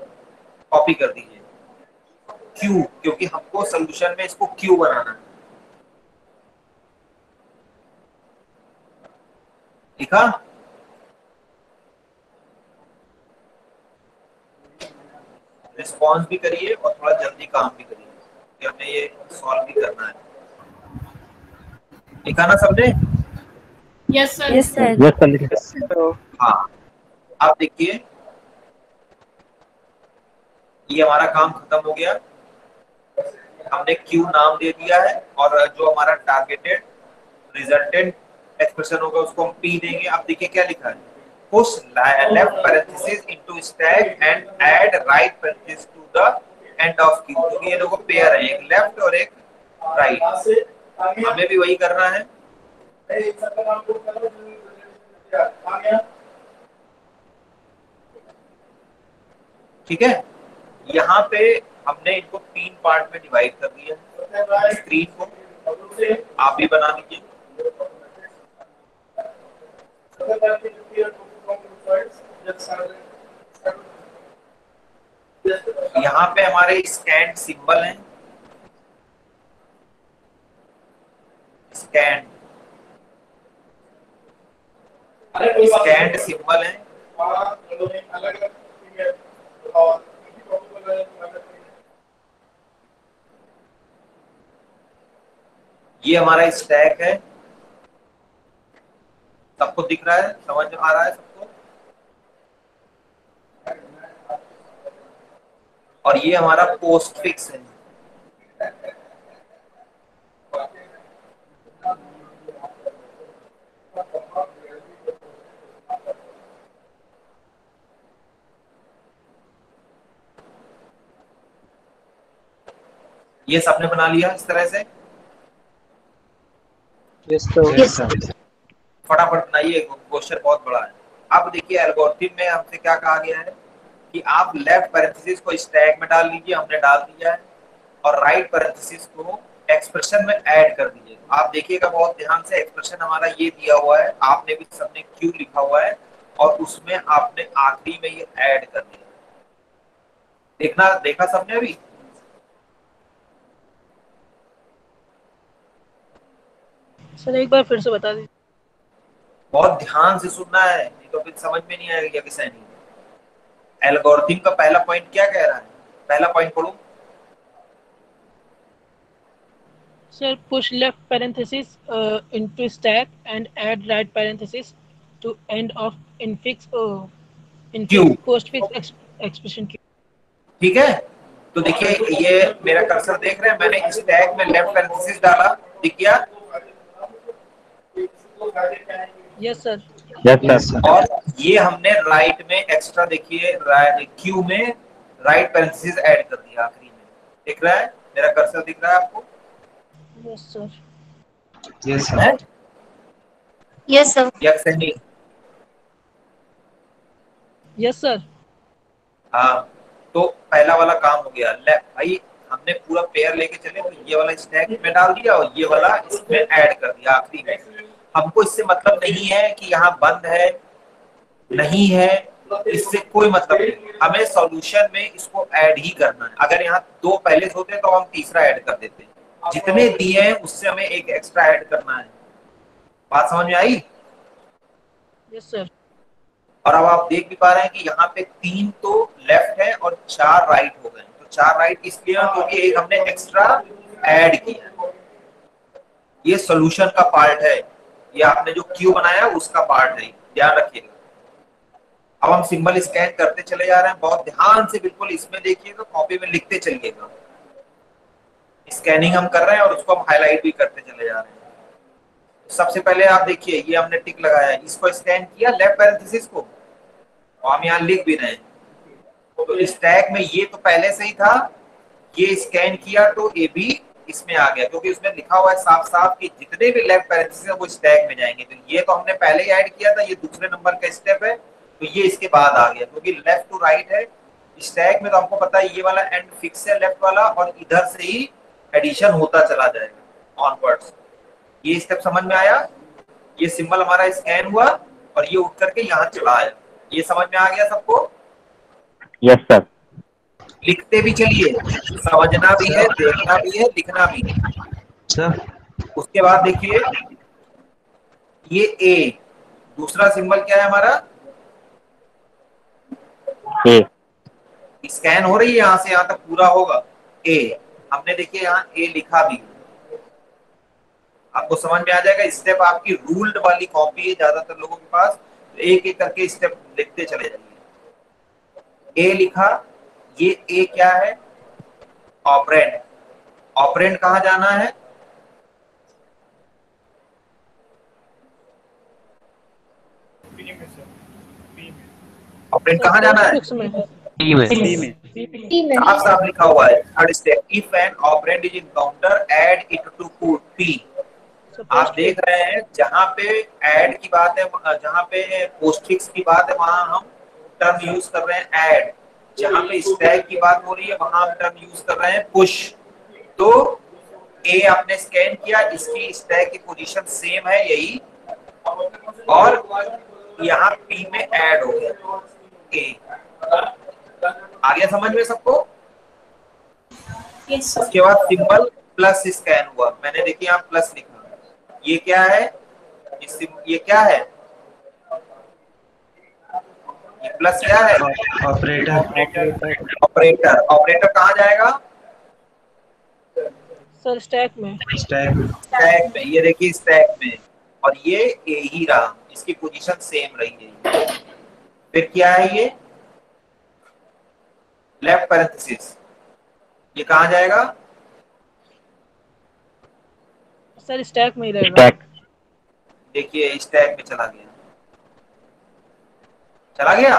कॉपी कर दीजिए, Q, क्योंकि हमको सॉल्यूशन में इसको Q बनाना है। लिखा? रिस्पॉन्स भी करिए और थोड़ा जल्दी काम भी करिए, हमें ये सॉल्व भी करना है। लिखा ना सबने? Yes sir. यस सर लिखे। हाँ, अब देखिए ये हमारा काम खत्म हो गया। हमने Q नाम दे दिया है और जो हमारा टारगेटेड रिजल्टेंट एक्सप्रेशन होगा उसको हम P देंगे। अब देखिए क्या लिखा है, push left parenthesis into stack and add right parenthesis to the end of Q, क्योंकि ये देखो पेयर है, एक लेफ्ट और एक राइट। हमें भी वही करना है। ठीक है, यहाँ पे हमने इनको 3 पार्ट में डिवाइड कर दिया। स्क्रीन को आप भी बना दीजिए। यहाँ पे हमारे स्कैन सिंबल हैं, स्कैन सिंबल है। ये हमारा स्टैक है, सबको दिख रहा है, समझ आ रहा है सबको? और ये हमारा पोस्ट फिक्स है। ये सबने बना लिया इस तरह से? Yes sir. फटाफट बनाइए, क्वेश्चन बहुत बड़ा है। अब देखिए एल्गोरिथम में हमसे क्या कहा गया है कि आप लेफ्ट पैरेंथेसिस को स्टैक में डाल लीजिए, हमने डाल दिया है, और राइट पैरेंथेसिस को एक्सप्रेशन में ऐड कर दीजिए। आप देखिएगा बहुत ध्यान से, एक्सप्रेशन हमारा ये दिया हुआ है, आपने भी सबने Q लिखा हुआ है और उसमें आपने आखिरी में ये ऐड कर दिया। देखा सबने अभी? सर एक बार फिर से बता दीजिए। बहुत ध्यान से सुनना है, नहीं तो फिर समझ में नहीं आएगा कि सही नहीं। एल्गोरिथम का पहला पॉइंट क्या कह रहा है? पहला पॉइंट पढ़ो sir. Push left parenthesis into stack and add right parenthesis to end of infix postfix expression Q। ठीक है, तो देखिए ये मेरा कर्सर देख रहे हैं, मैंने स्टैक में लेफ्ट पैरेंथेसिस डाला, दिख गया? Yes sir. Yes sir. और ये हमने राइट में एक्स्ट्रा देखिए Q में राइट पैरेंथेसिस ऐड कर दिया आखिरी में। दिख रहा है मेरा कर्सर? दिख रहा है आपको? Yes sir. Yes sir. Yes sir. Yes नहीं? Yes sir. हाँ, तो पहला वाला काम हो गया। भाई हमने पूरा पेयर लेके चले, तो ये वाला स्टैक में डाल दिया और ये वाला इसमें ऐड कर दिया आखिरी में। हमको इससे मतलब नहीं है कि यहाँ बंद है नहीं है, इससे कोई मतलब नहीं। हमें सॉल्यूशन में इसको ऐड ही करना है। अगर यहाँ 2 पहले से होते तो हम तीसरा ऐड कर देते। जितने दिए हैं उससे हमें एक एक्स्ट्रा ऐड करना है। बात समझ में आई? Yes sir. और अब आप देख भी पा रहे हैं कि यहाँ पे 3 तो लेफ्ट है और 4 राइट हो गए। तो 4 राइट इसलिए क्योंकि एक हमने एक्स्ट्रा ऐड किया। ये सॉल्यूशन का पार्ट है, ये आपने जो Q बनाया उसका पार्ट है, ध्यान रखिएगा। अब हम सिंबल स्कैन करते चले जा रहे हैं, बहुत ध्यान से बिल्कुल इसमें देखिएगा, कॉपी में लिखते चलिएगा। स्कैनिंग हम कर रहे हैं और उसको हम हाईलाइट भी करते चले जा रहे हैं। सबसे पहले आप देखिए ये हमने टिक लगाया, इसको स्कैन किया लेफ्ट पैरेंथेसिस को, और हम यहाँ लिख भी रहे हैं। तो स्टैक में ये तो पहले से ही था, ये स्कैन किया तो ये भी इसमें आ गया, क्योंकि उसमें लिखा हुआ है साफ साफ कि जितने भी लेफ्ट पैरेंथेसिस है वो स्टैक में जाएंगे। तो ये तो हमने पहले ही ऐड किया था, ये दूसरे नंबर का स्टेप है, तो ये इसके बाद आ गया, क्योंकि लेफ्ट टू राइट है स्टैक में। तो हमको पता है ये वाला एंड फिक्स है लेफ्ट वाला, और इधर से ही एडिशन होता चला जाएगा ऑनवर्ड्स। ये स्टेप समझ में आया? ये सिंबल हमारा स्कैन हुआ और ये उठ करके यहाँ चला आया। ये समझ में आ गया सबको? Yes sir. लिखते भी चलिए, समझना भी है, देखना भी है, लिखना भी है सर। उसके बाद देखिए ये ए, दूसरा सिंबल क्या है हमारा? ए। स्कैन हो रही है यहाँ से यहाँ तक पूरा होगा ए। हमने देखिए यहाँ ए लिखा भी। आपको समझ में आ जाएगा। स्टेप आपकी रूल्ड वाली कॉपी है ज्यादातर लोगों के पास, तो एक एक करके स्टेप लिखते चले जाइए। ए लिखा, ये ए क्या है? ऑपरेंड। ऑपरेंड कहाँ जाना है? ऑपरेंड कहाँ जाना है? साफ साफ लिखा हुआ है। Third step, if an operand is encounter add it to P. आप देख रहे हैं जहां पे ऐड की बात है, जहां पे पोस्टफिक्स की बात है, वहां हम टर्म यूज कर रहे हैं ऐड। जहां पे स्टैक की बात हो रही है वहां हम टर्म यूज कर रहे हैं पुश। तो ए आपने स्कैन किया, इसकी स्टैक की पोजीशन सेम है यही, और यहाँ पी में ऐड हो गया ए। आ गया समझ में सबको? yes, उसके बाद सिंबल प्लस स्कैन हुआ, मैंने देखिए यहाँ प्लस लिखा। ये क्या है? ये क्या है? ये प्लस क्या है? ऑपरेटर। ऑपरेटर। ऑपरेटर कहाँ जाएगा? सर स्टैक में। स्टैक में। ये देखिए स्टैक में, और ये ए ही रहा, इसकी पोजीशन सेम रही है। फिर क्या है ये? Left parenthesis. ये कहाँ जाएगा? सर स्टैक में ही रहेगा। देखिए स्टैक में चला गया, चला गया।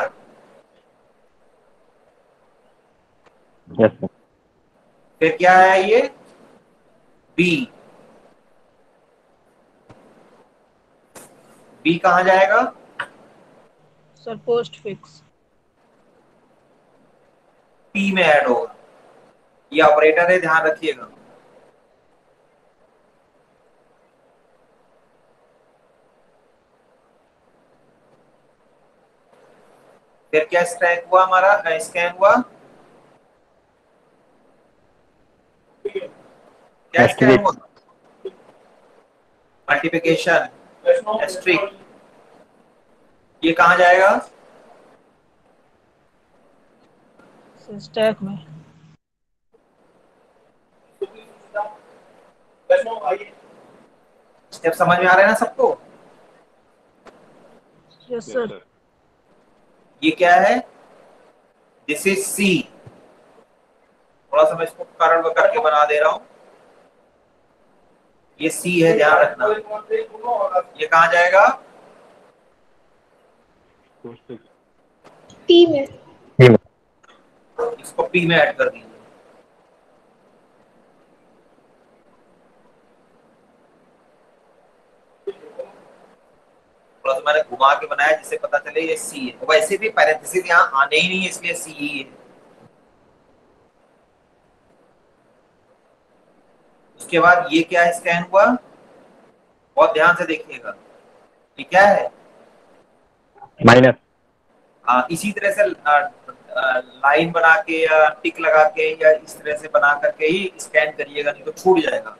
Yes sir. फिर क्या है ये? बी। बी कहाँ जाएगा? Sir post fix. पी में ऐड होगा। ये ऑपरेटर है, ध्यान रखिएगा। फिर क्या स्टैक हुआ हमारा? स्कैन हुआ। क्या स्कैन हुआ? Multiplication, asterisk. ये कहाँ जाएगा? स्टैक में। स्टेप समझ में आ रहे हैं ना सबको? Yes sir. ये क्या है? This is C. थोड़ा सा मैं इसको कारण करके बना दे रहा हूं। ये सी है, ध्यान रखना। ये कहाँ जाएगा? पी में। इसको पी में ऐड कर दीजिए। थोड़ा सा मैंने घुमा के बनाया जिससे पता चले ये सी है। वैसे भी पैरेंथेसिस यहाँ आने ही नहीं है, इसलिए सी ही है। उसके बाद ये क्या स्कैन हुआ? बहुत ध्यान से देखिएगा। ये क्या है? माइनस। इसी तरह से लाइन बना के या टिक लगा के या इस तरह से बना करके ही स्कैन करिएगा, नहीं तो छूट जाएगा।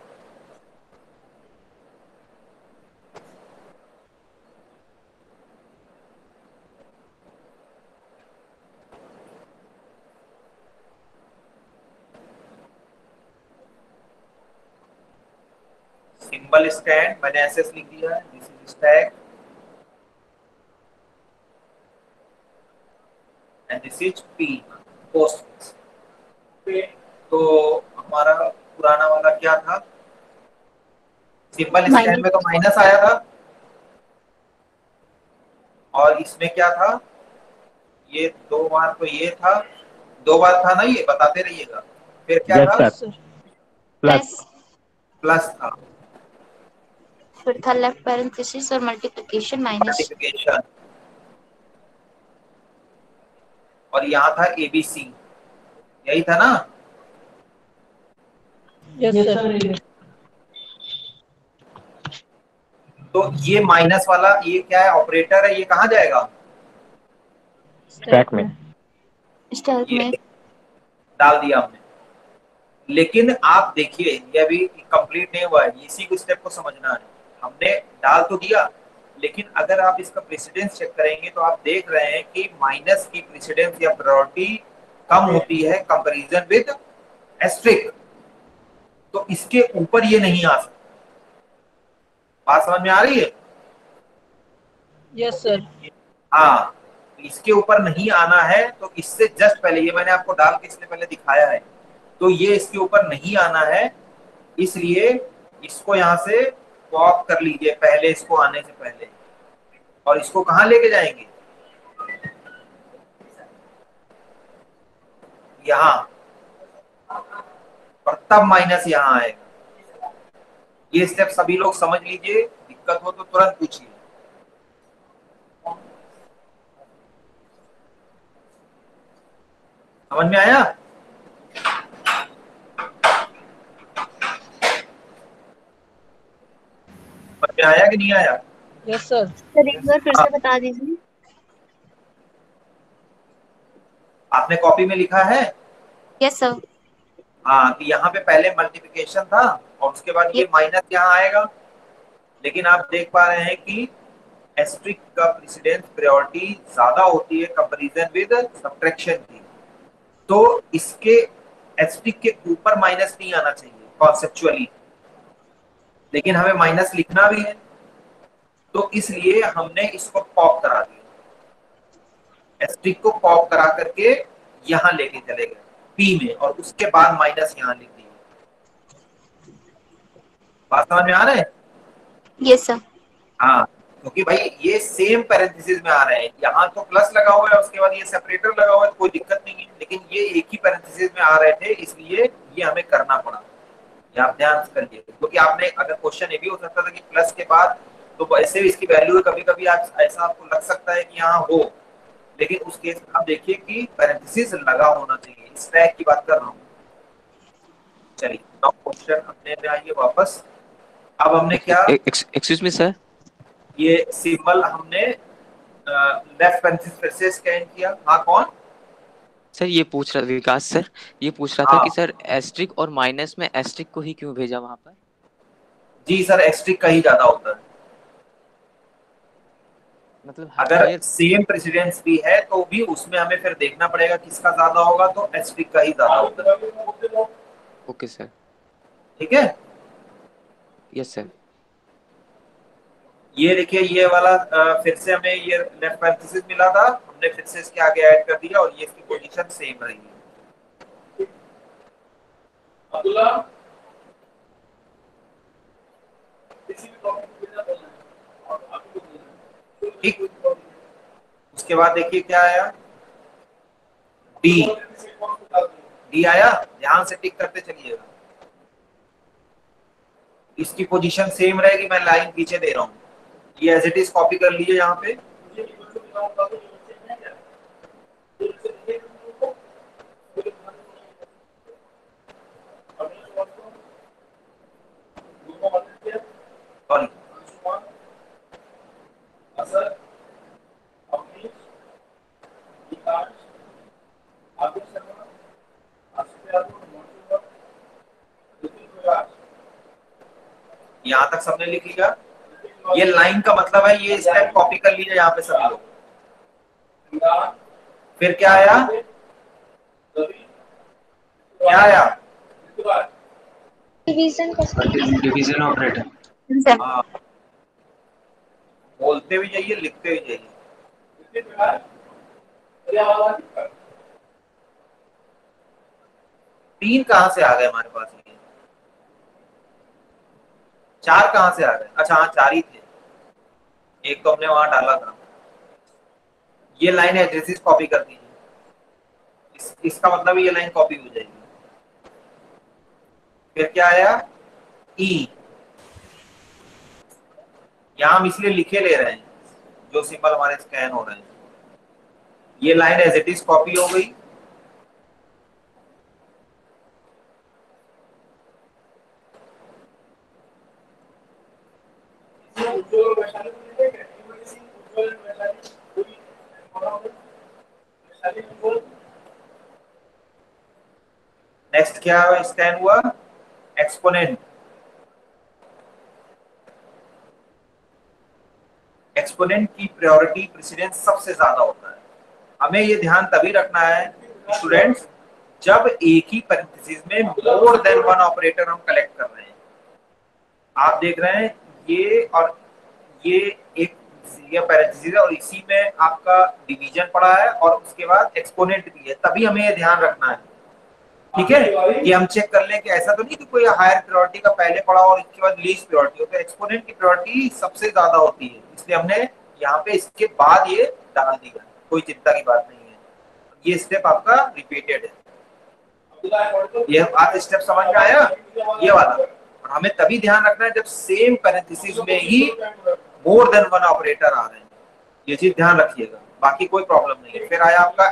सिंबल स्कैन, मैंने एसएस लिख दिया है। This is stack and this is P post. तो हमारा पुराना वाला क्या था? सिंबल स्कैन में तो माइनस आया था, और इसमें क्या था? ये 2 बार तो ये था, 2 बार था ना, ये बताते रहिएगा। फिर क्या था? प्लस। प्लस था। फिर था लेफ्ट पैरेंथेसिस और मल्टीप्लिकेशन माइनस। मल्टीप्लिकेशन, और यहाँ था एबीसी, यही था ना? Yes sir. तो ये माइनस वाला ये क्या है? ऑपरेटर है। ये कहाँ जाएगा? स्टैक में। स्टैक ये में डाल दिया हमने। लेकिन आप देखिए ये अभी कंप्लीट नहीं हुआ है, इसी को स्टेप को समझना है। हमने डाल तो दिया, लेकिन अगर आप इसका प्रेसिडेंस चेक करेंगे तो आप देख रहे हैं कि माइनस की प्रेसिडेंस या प्रायोरिटी कम होती है कंपैरिजन विद एस्ट्रिक। तो इसके ऊपर ये नहीं आ सकता। बात समझ में आ रही है? Yes sir. हाँ, इसके ऊपर नहीं आना है तो इससे जस्ट पहले, ये मैंने आपको डाल के इसने पहले दिखाया है, तो ये इसके ऊपर नहीं आना है, इसलिए इसको यहाँ से पॉप कर लीजिए पहले, इसको आने से पहले। और इसको कहाँ लेके जाएंगे? यहाँ, और तब माइनस यहाँ आएगा। ये स्टेप सभी लोग समझ लीजिए, दिक्कत हो तो तुरंत पूछिए। समझ में आया? समझ में आया कि नहीं आया? Yes sir. सर एक बार फिर से बता दीजिए। आपने कॉपी में लिखा है? Yes sir. हाँ, कि यहाँ पे पहले मल्टीप्लिकेशन था और उसके बाद ये माइनस यहाँ आएगा, लेकिन आप देख पा रहे हैं कि एस्ट्रिक का प्रेसिडेंस प्रायोरिटी ज्यादा होती है कंपैरिजन विद सब्ट्रैक्शन की, तो इसके एस्ट्रिक के ऊपर माइनस नहीं आना चाहिए कॉन्सेप्चुअली, लेकिन हमें माइनस लिखना भी है, तो इसलिए हमने इसको पॉप करा दिया, एस्ट्रिक को पॉप करा करके यहाँ लेके चले गए पी में, और उसके बाद माइनस यहाँ लिख दिया। बात समझ में आ रहा है? Yes sir. हाँ, क्योंकि भाई ये सेम पैरेंथेसिस में आ रहे हैं, यहाँ तो प्लस लगा हुआ है, उसके बाद ये सेपरेटर लगा हुआ है, कोई दिक्कत नहीं है, लेकिन ये एक ही पैरेंथेसिस में आ रहे थे, इसलिए ये हमें करना पड़ा। ये आप ध्यान करिए, क्योंकि आपने अगर क्वेश्चन ये भी हो सकता था कि प्लस के बाद तो ऐसे भी इसकी वैल्यू है, कभी कभी आप ऐसा आपको लग सकता है कि यहाँ हो, लेकिन उस केस में आप देखिए कि पैरेंथेसिस लगा होना चाहिए। इस टैग की बात कर रहा हूँ। चलिए नाउ क्वेश्चन अपने में आइए वापस। अब हमने क्या, एक्सक्यूज मी सर, ये सिंबल हमने लेफ्ट पैरेंथेसिस फिर से स्कैन किया। हाँ कौन सर? ये पूछ रहा विकास सर, ये पूछ रहा था हाँ। कि सर एस्ट्रिक और माइनस में एस्ट्रिक को ही क्यों भेजा वहां पर? जी सर, एस्ट्रिक का ही ज्यादा होता है, मतलब अगर सेम प्रेसिडेंस भी है तो भी उसमें हमें फिर देखना पड़ेगा किसका ज्यादा होगा, तो एस्ट्रिक का ही ज्यादा होता है। ओके सर, ठीक है। Yes sir. ये देखिए, ये वाला फिर से हमें ये लेफ्ट पैरेंथेसिस मिला था, हमने फिर से इसके आगे ऐड कर दिया और ये इसकी पोजीशन सेम रहेगी। अब्दुल्ला ठीक, उसके बाद देखिए क्या आया, डी। डी आया, ध्यान से टिक करते चलिएगा। इसकी पोजीशन सेम रहेगी, मैं लाइन पीछे दे रहा हूँ, ये एज इट इज कॉपी कर लीजिए यहाँ पे। यहाँ तक सबने लिख लिया। ये लाइन का मतलब है, ये स्टेप कॉपी कर लीजिए यहाँ पे सभी लोग। फिर क्या आया, क्या आया? Division operator. हाँ, बोलते भी जाइए, लिखते भी जाइए। तीन कहाँ से आ गए हमारे पास? ये चार कहाँ से आ गए? अच्छा हाँ, चार ही थे, एक तो हमने वहां डाला था। ये लाइन एड्रेसेस कॉपी कर दीजिए, इसका मतलब ये लाइन कॉपी हो जाएगी। फिर क्या आया, ई। यहां हम इसलिए लिखे ले रहे हैं जो सिंबल हमारे स्कैन हो रहे हैं। ये line as it is copy हो गई। नेक्स्ट क्या स्कैन हुआ, एक्सपोनेंट। एक्सपोनेंट की प्रायोरिटी प्रेसिडेंस सबसे ज्यादा होता है। हमें ये ध्यान तभी रखना है स्टूडेंट्स, जब एक ही पैरेंथेसिस में मोर देन वन ऑपरेटर हम कलेक्ट कर रहे हैं। आप देख रहे हैं ये और ये एक सीरियल पैरेंथेसिस है और इसी में आपका डिवीजन पड़ा है और उसके बाद एक्सपोनेंट भी है, तभी हमें ये ध्यान रखना है। ठीक है, कि हम चेक कर लें कि ऐसा तो नहीं कि कोई हायर प्रायोरिटी का पहले पड़ा और इसके बाद लीस्ट प्रायोरिटी हो, तो एक्सपोनेंट की प्रायोरिटी सबसे ज्यादा होती है, इसलिए हमने यहाँ पे इसके बाद ये डाल दिया, कोई चिंता की बात नहीं है। ये स्टेप आपका रिपीटेड है। ये बात स्टेप समझ में आया ये वाला। और हमें तभी ध्यान रखना है जब सेम पैरेंथेसिस में ही मोर देन वन ऑपरेटर आ रहे हैं, ये चीज ध्यान रखिएगा, बाकी कोई प्रॉब्लम नहीं है। फिर आया आपका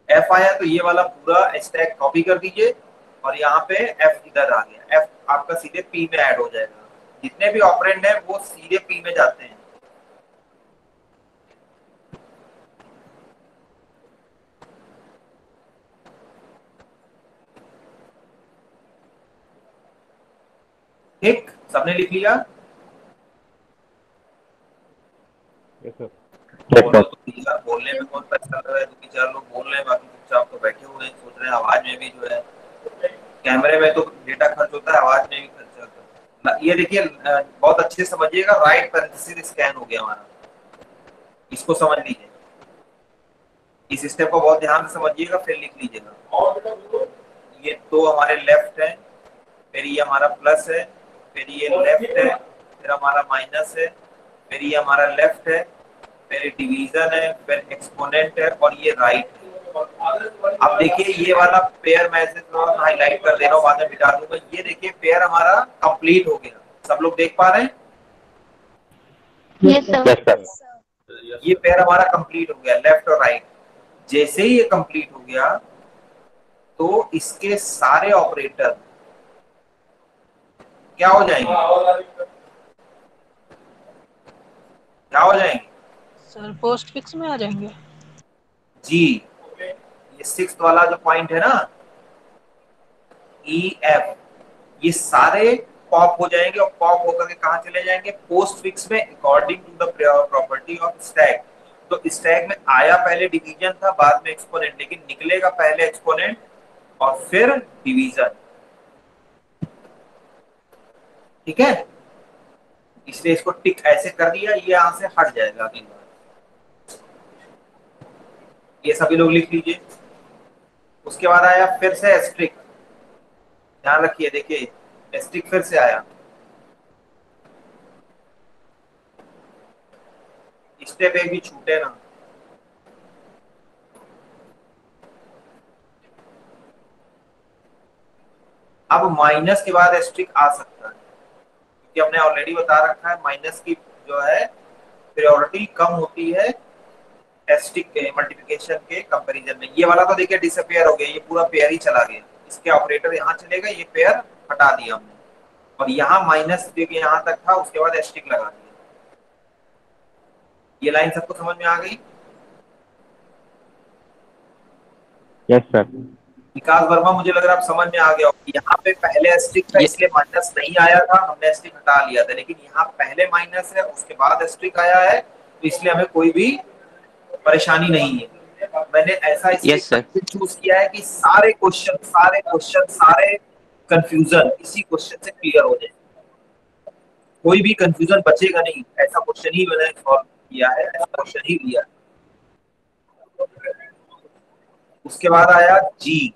एफ आया, तो ये वाला पूरा स्टैक कॉपी कर दीजिए और यहाँ पे एफ इधर आ गया, एफ आपका सीधे पी में ऐड हो जाएगा। जितने भी ऑपरेंड है वो सीधे पी में जाते हैं। ठीक, सबने लिख लिया? Yes sir. बोलने में कौन पैसा लग रहा है, दो चार लोग बोल रहे हैं, बाकी चुपचाप तो बैठे हुए हैं, सोच रहे हैं आवाज में भी जो है, कैमरे में तो डेटा खर्च होता है, आवाज में भी खर्च होता है। ये देखिए बहुत अच्छे से समझिएगा, राइट पैरेंथेसिस स्कैन हो गया हमारा, इसको समझ लीजिए, इस स्टेप को बहुत ध्यान से समझिएगा, फिर लिख लीजिएगा। ये तो हमारे लेफ्ट है, फिर ये हमारा प्लस है, फिर ये लेफ्ट है, फिर हमारा माइनस है, फिर ये हमारा लेफ्ट है, फिर डिवीजन है, फिर एक्सपोनेंट है और ये राइट है। अब देखिए ये वाला पेयर मैं हाईलाइट कर दे रहा हूँ, बाद में मिटा दूंगा। ये देखिए पेयर हमारा कंप्लीट हो गया, सब लोग देख पा रहे हैं? Yes sir. ये पेयर हमारा कंप्लीट हो गया, लेफ्ट और राइट। जैसे ही ये कंप्लीट हो गया तो इसके सारे ऑपरेटर क्या हो जाएंगे? क्या हो जाएंगे सर? पोस्ट फिक्स में आ जाएंगे जी। ये सिक्स्थ वाला जो पॉइंट है ना ई एफ, ये सारे पॉप हो जाएंगे और पॉप होकर के कहां चले जाएंगे? पोस्ट फिक्स में, according to the property of stack. तो स्टैक में आया पहले डिवीजन था, बाद में एक्सपोनेंट, लेकिन निकलेगा पहले एक्सपोनेंट और फिर डिवीजन। ठीक है, इसलिए इसको टिक ऐसे कर दिया, ये यहां से हट जाएगा अगली बार। ये सभी लोग लिख लीजिए। उसके बाद आया फिर से एस्ट्रिक, ध्यान रखिए, देखिए एस्ट्रिक फिर से आया। स्टेप एक भी छूटे ना। अब माइनस के बाद एस्ट्रिक आ सकता है, क्योंकि हमने ऑलरेडी बता रखा है माइनस की जो है प्रायोरिटी कम होती है एस्ट्रिक के मल्टीप्लिकेशन के कंपैरिजन में। ये वाला तो देखिए डिसअपियर हो गया, ये पूरा पेयर ही चला गया, इसके ऑपरेटर यहाँ चलेगा, ये पेयर हटा दिया हमने और यहाँ माइनस जो कि यहाँ तक था उसके बाद एस्ट्रिक लगा दिया। ये लाइन सबको समझ में आ गई? Yes sir. विकास वर्मा, मुझे लग रहा है आप समझ में आ गया। यहाँ पे पहले एस्ट्रिक था इसलिए माइनस नहीं आया था, हमने एस्ट्रिक हटा लिया था, लेकिन यहाँ पहले माइनस है उसके बाद एस्ट्रिक आया है, तो इसलिए हमें कोई भी परेशानी नहीं है। मैंने ऐसा इसलिए चूज किया है कि सारे क्वेश्चन सारे कंफ्यूजन इसी क्वेश्चन से क्लियर हो जाए, कोई भी कंफ्यूजन बचेगा नहीं। ऐसा क्वेश्चन ही मैंने सॉल्व किया है, ऐसा क्वेश्चन ही लिया। उसके बाद आया जी,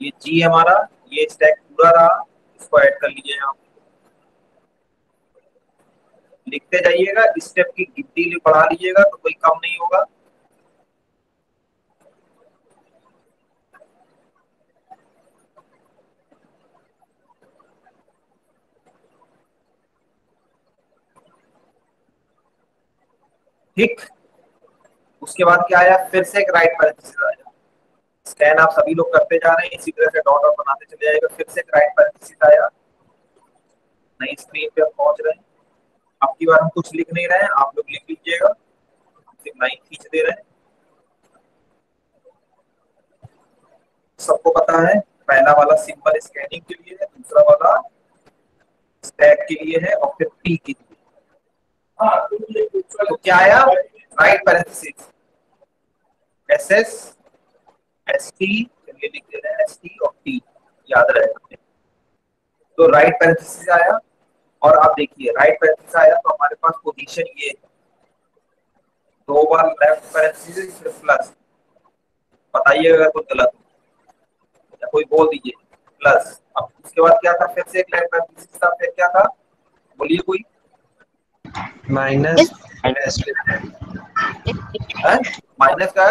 ये जी हमारा, ये स्टैक पूरा रहा, इसको ऐड कर लीजिए। आप लिखते जाइएगा, स्टेप की गिनती बढ़ा लीजिएगा तो कोई कम नहीं होगा। ठीक, उसके बाद क्या आया? फिर से एक राइट पैरेंथेसिस आया। स्कैन आप सभी लोग करते जा रहे हैं, इसी तरह से डॉट डॉट बनाते चले जाएगा। फिर से एक राइट पैरेंथेसिस आया, नई स्क्रीन पे हम पहुंच रहे हैं। अब की बार हम कुछ लिख नहीं रहे हैं, आप लोग लिख लीजिएगा, सिर्फ लाइन खींच दे रहे हैं। सबको पता है पहला वाला सिंपल स्कैनिंग के लिए है, दूसरा वाला स्टैक के लिए है और फिर पी के लिए। तो क्या आया? राइट पैरेंथेसिस एसएस ST, चलिए लिख दे रहे हैं ST और T, याद रहेगा। तो राइट पैरेंथेसिस आया और आप देखिए राइट पैरेंथेसिस आया तो हमारे पास पोजीशन ये है, 2 बार लेफ्ट पैरेंथेसिस फिर प्लस, बताइए अगर कुछ गलत हो या कोई बोल दीजिए प्लस। अब उसके बाद क्या था, फिर से एक लेफ्ट पैरेंथेसिस था, फिर क्या था बोलिए कोई, माइनस माइनस का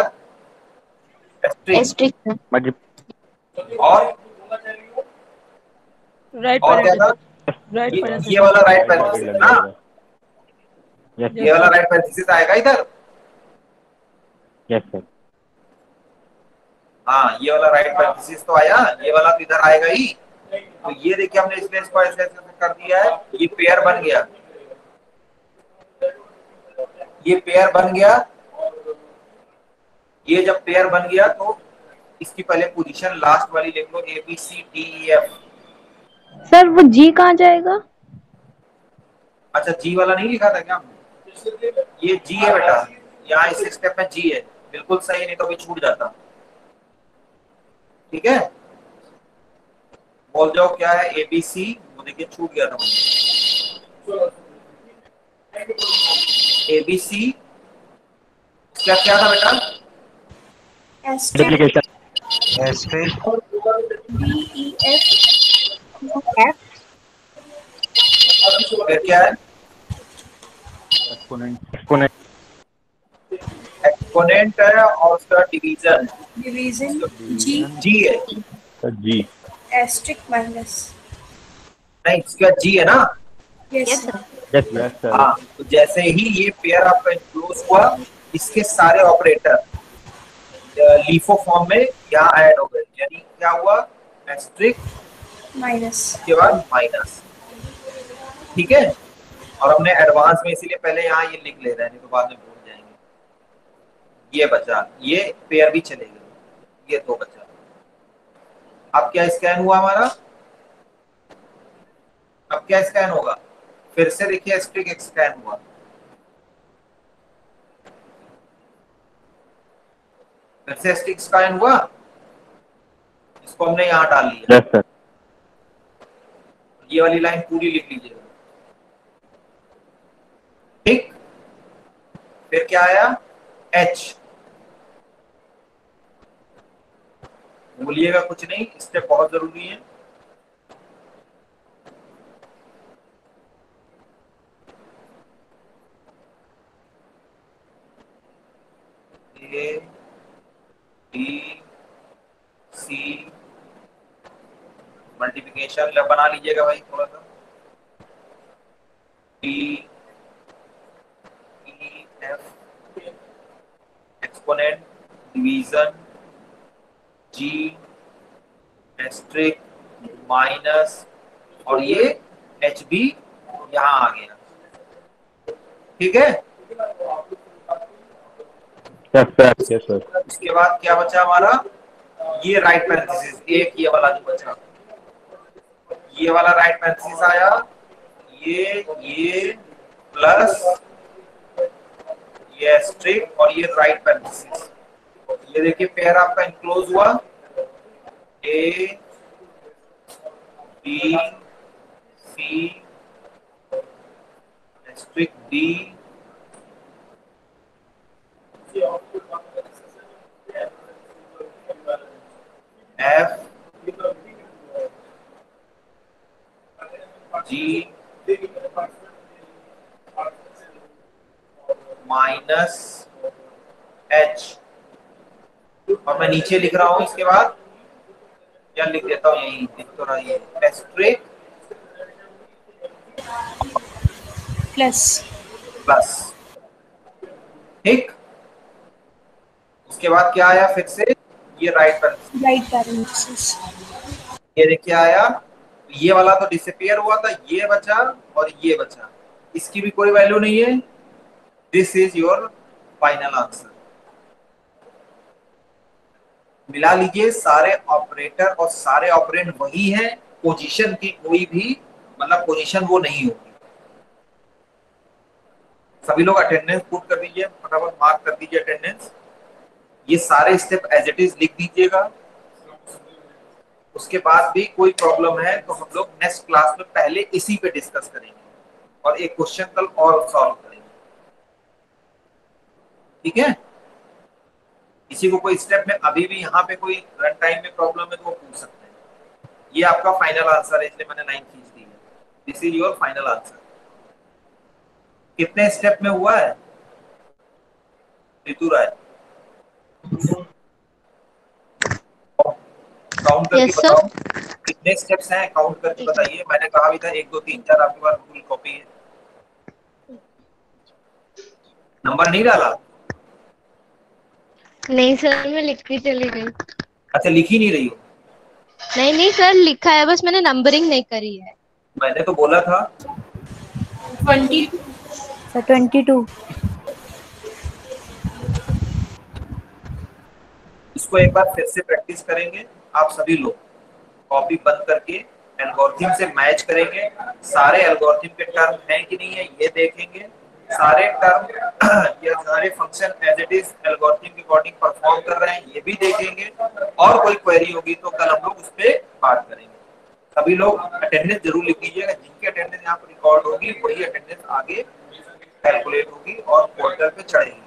एस्ट्रिक और राइट और क्या था, राइट ये वाला राइट पैरेंथेसिस ना, ये वाला राइट पैरेंथेसिस आएगा इधर। Yes sir. हाँ ये वाला राइट पैरेंथेसिस तो आया, ये वाला तो इधर आएगा ही। तो ये देखिए हमने इसलिए इसको ऐसे कर दिया है, ये पेयर बन गया, ये पेयर बन गया। ये जब पेयर बन गया तो इसकी पहले पोजीशन लास्ट वाली लिख लो, ABCDEF। सर वो जी कहाँ जाएगा? अच्छा जी वाला नहीं लिखा था क्या? ये जी है बेटा, यहाँ इस स्टेप में जी है, बिल्कुल सही, नहीं तो भी छूट जाता। ठीक है, बोल जाओ क्या है ABC, वो देखिए छूट गया था ABC, क्या क्या था बेटा? फिर क्या है? एक्सपोनेंट है और उसका डिवीजन जी है, जी एस्ट्रिक माइनस नहीं इसका जी है ना। Yes sir. हाँ, तो जैसे ही ये पेयर आपका इंक्लूज हुआ, इसके सारे ऑपरेटर लीफो फॉर्म में यहाँ ऐड हो गए, यानी क्या हुआ, एस्ट्रिक माइनस के बाद माइनस। ठीक है, और हमने एडवांस में इसीलिए पहले यहाँ ये लिख ले रहे हैं, नहीं तो बाद में भूल जाएंगे। ये बचा, ये पेयर भी चलेगा, ये 2 बचा। अब क्या स्कैन हुआ हमारा, अब क्या स्कैन होगा, फिर से देखिए एस्ट्रिक स्कैन हुआ, फिर से एस्ट्रिक स्कैन हुआ, इसको हमने यहाँ डाल लिया। Yes sir. ये वाली लाइन पूरी लिख लीजिएगा। ठीक, फिर क्या आया, H, भूलिएगा कुछ नहीं, स्टेप बहुत जरूरी है। A B C मल्टीप्लिकेशन बना लीजिएगा भाई थोड़ा सा, D E F exponent, division, G asterisk, minus, और ये H भी यहाँ आ गया। ठीक है, यस सर। Yes sir. उसके बाद क्या बचा हमारा, ये राइट पैरेंथेसिस, एक ये वाला जो बचा, ये वाला राइट पैरेंथेसिस आया, ये प्लस ये एस्ट्रिक और ये राइट पैरेंथेसिस। ये देखिए पेयर आपका इनक्लोज हुआ, A B C asterisk D F G minus H, और मैं नीचे लिख रहा हूं इसके बाद, या लिख देता हूं यही, लिख तो रहा है एस्ट्रिक प्लस प्लस। ठीक, उसके बाद क्या आया, फिर से ये राइट पैरेंथेसिस, ये देखिए आया, ये वाला तो डिसअपियर हुआ था, ये बचा और ये बचा, इसकी भी कोई वैल्यू नहीं है। This is your final answer. मिला लीजिए सारे ऑपरेटर और सारे ऑपरेंड वही हैं, पोजीशन की कोई भी मतलब पोजीशन वो नहीं होगी। सभी लोग अटेंडेंस पुट कर दीजिए, फटाफट मार्क कर दीजिए अटेंडेंस। ये सारे स्टेप एज इट इज लिख दीजिएगा। उसके बाद भी कोई प्रॉब्लम है तो हम लोग नेक्स्ट क्लास में पहले इसी पे डिस्कस करेंगे और एक क्वेश्चन कल और सॉल्व करेंगे, ठीक है। किसी को कोई स्टेप में अभी भी यहाँ पे कोई रन टाइम में प्रॉब्लम है तो वो पूछ सकते हैं। ये आपका फाइनल आंसर है, इसलिए मैंने 9 खींच दी है। This is your final answer. कितने स्टेप में हुआ है ऋतु राय? काउंट करके Yes, बताओ कितने स्टेप्स हैं, काउंट करके बताइए। मैंने कहा भी था 1 2 3 4 आपके पास फुल कॉपी है। नंबर नहीं डाला? नहीं सर, मैं लिखती चली गई। अच्छा, लिख ही नहीं रही हो? नहीं नहीं सर, लिखा है, बस मैंने नंबरिंग नहीं करी है। मैंने तो बोला था 22 सर 22। इसको एक बार फिर से प्रैक्टिस करेंगे आप सभी लोग। कॉपी बंद करके एल्गोरिथम से मैच करेंगे। सारे एल्गोरिथम के टर्म हैं कि नहीं है ये देखेंगे। सारे टर्म या सारे function as it is algorithm के अकॉर्डिंग परफॉर्म कर रहे हैं ये भी देखेंगे। और कोई क्वेरी होगी तो कल हम लोग उस पर बात करेंगे। सभी लोग अटेंडेंस जरूर लिख लीजिएगा। जिनकी अटेंडेंस यहाँ पर रिकॉर्ड होगी वही अटेंडेंस आगे कैलकुलेट होगी और पोर्टल पे चढ़ेगी।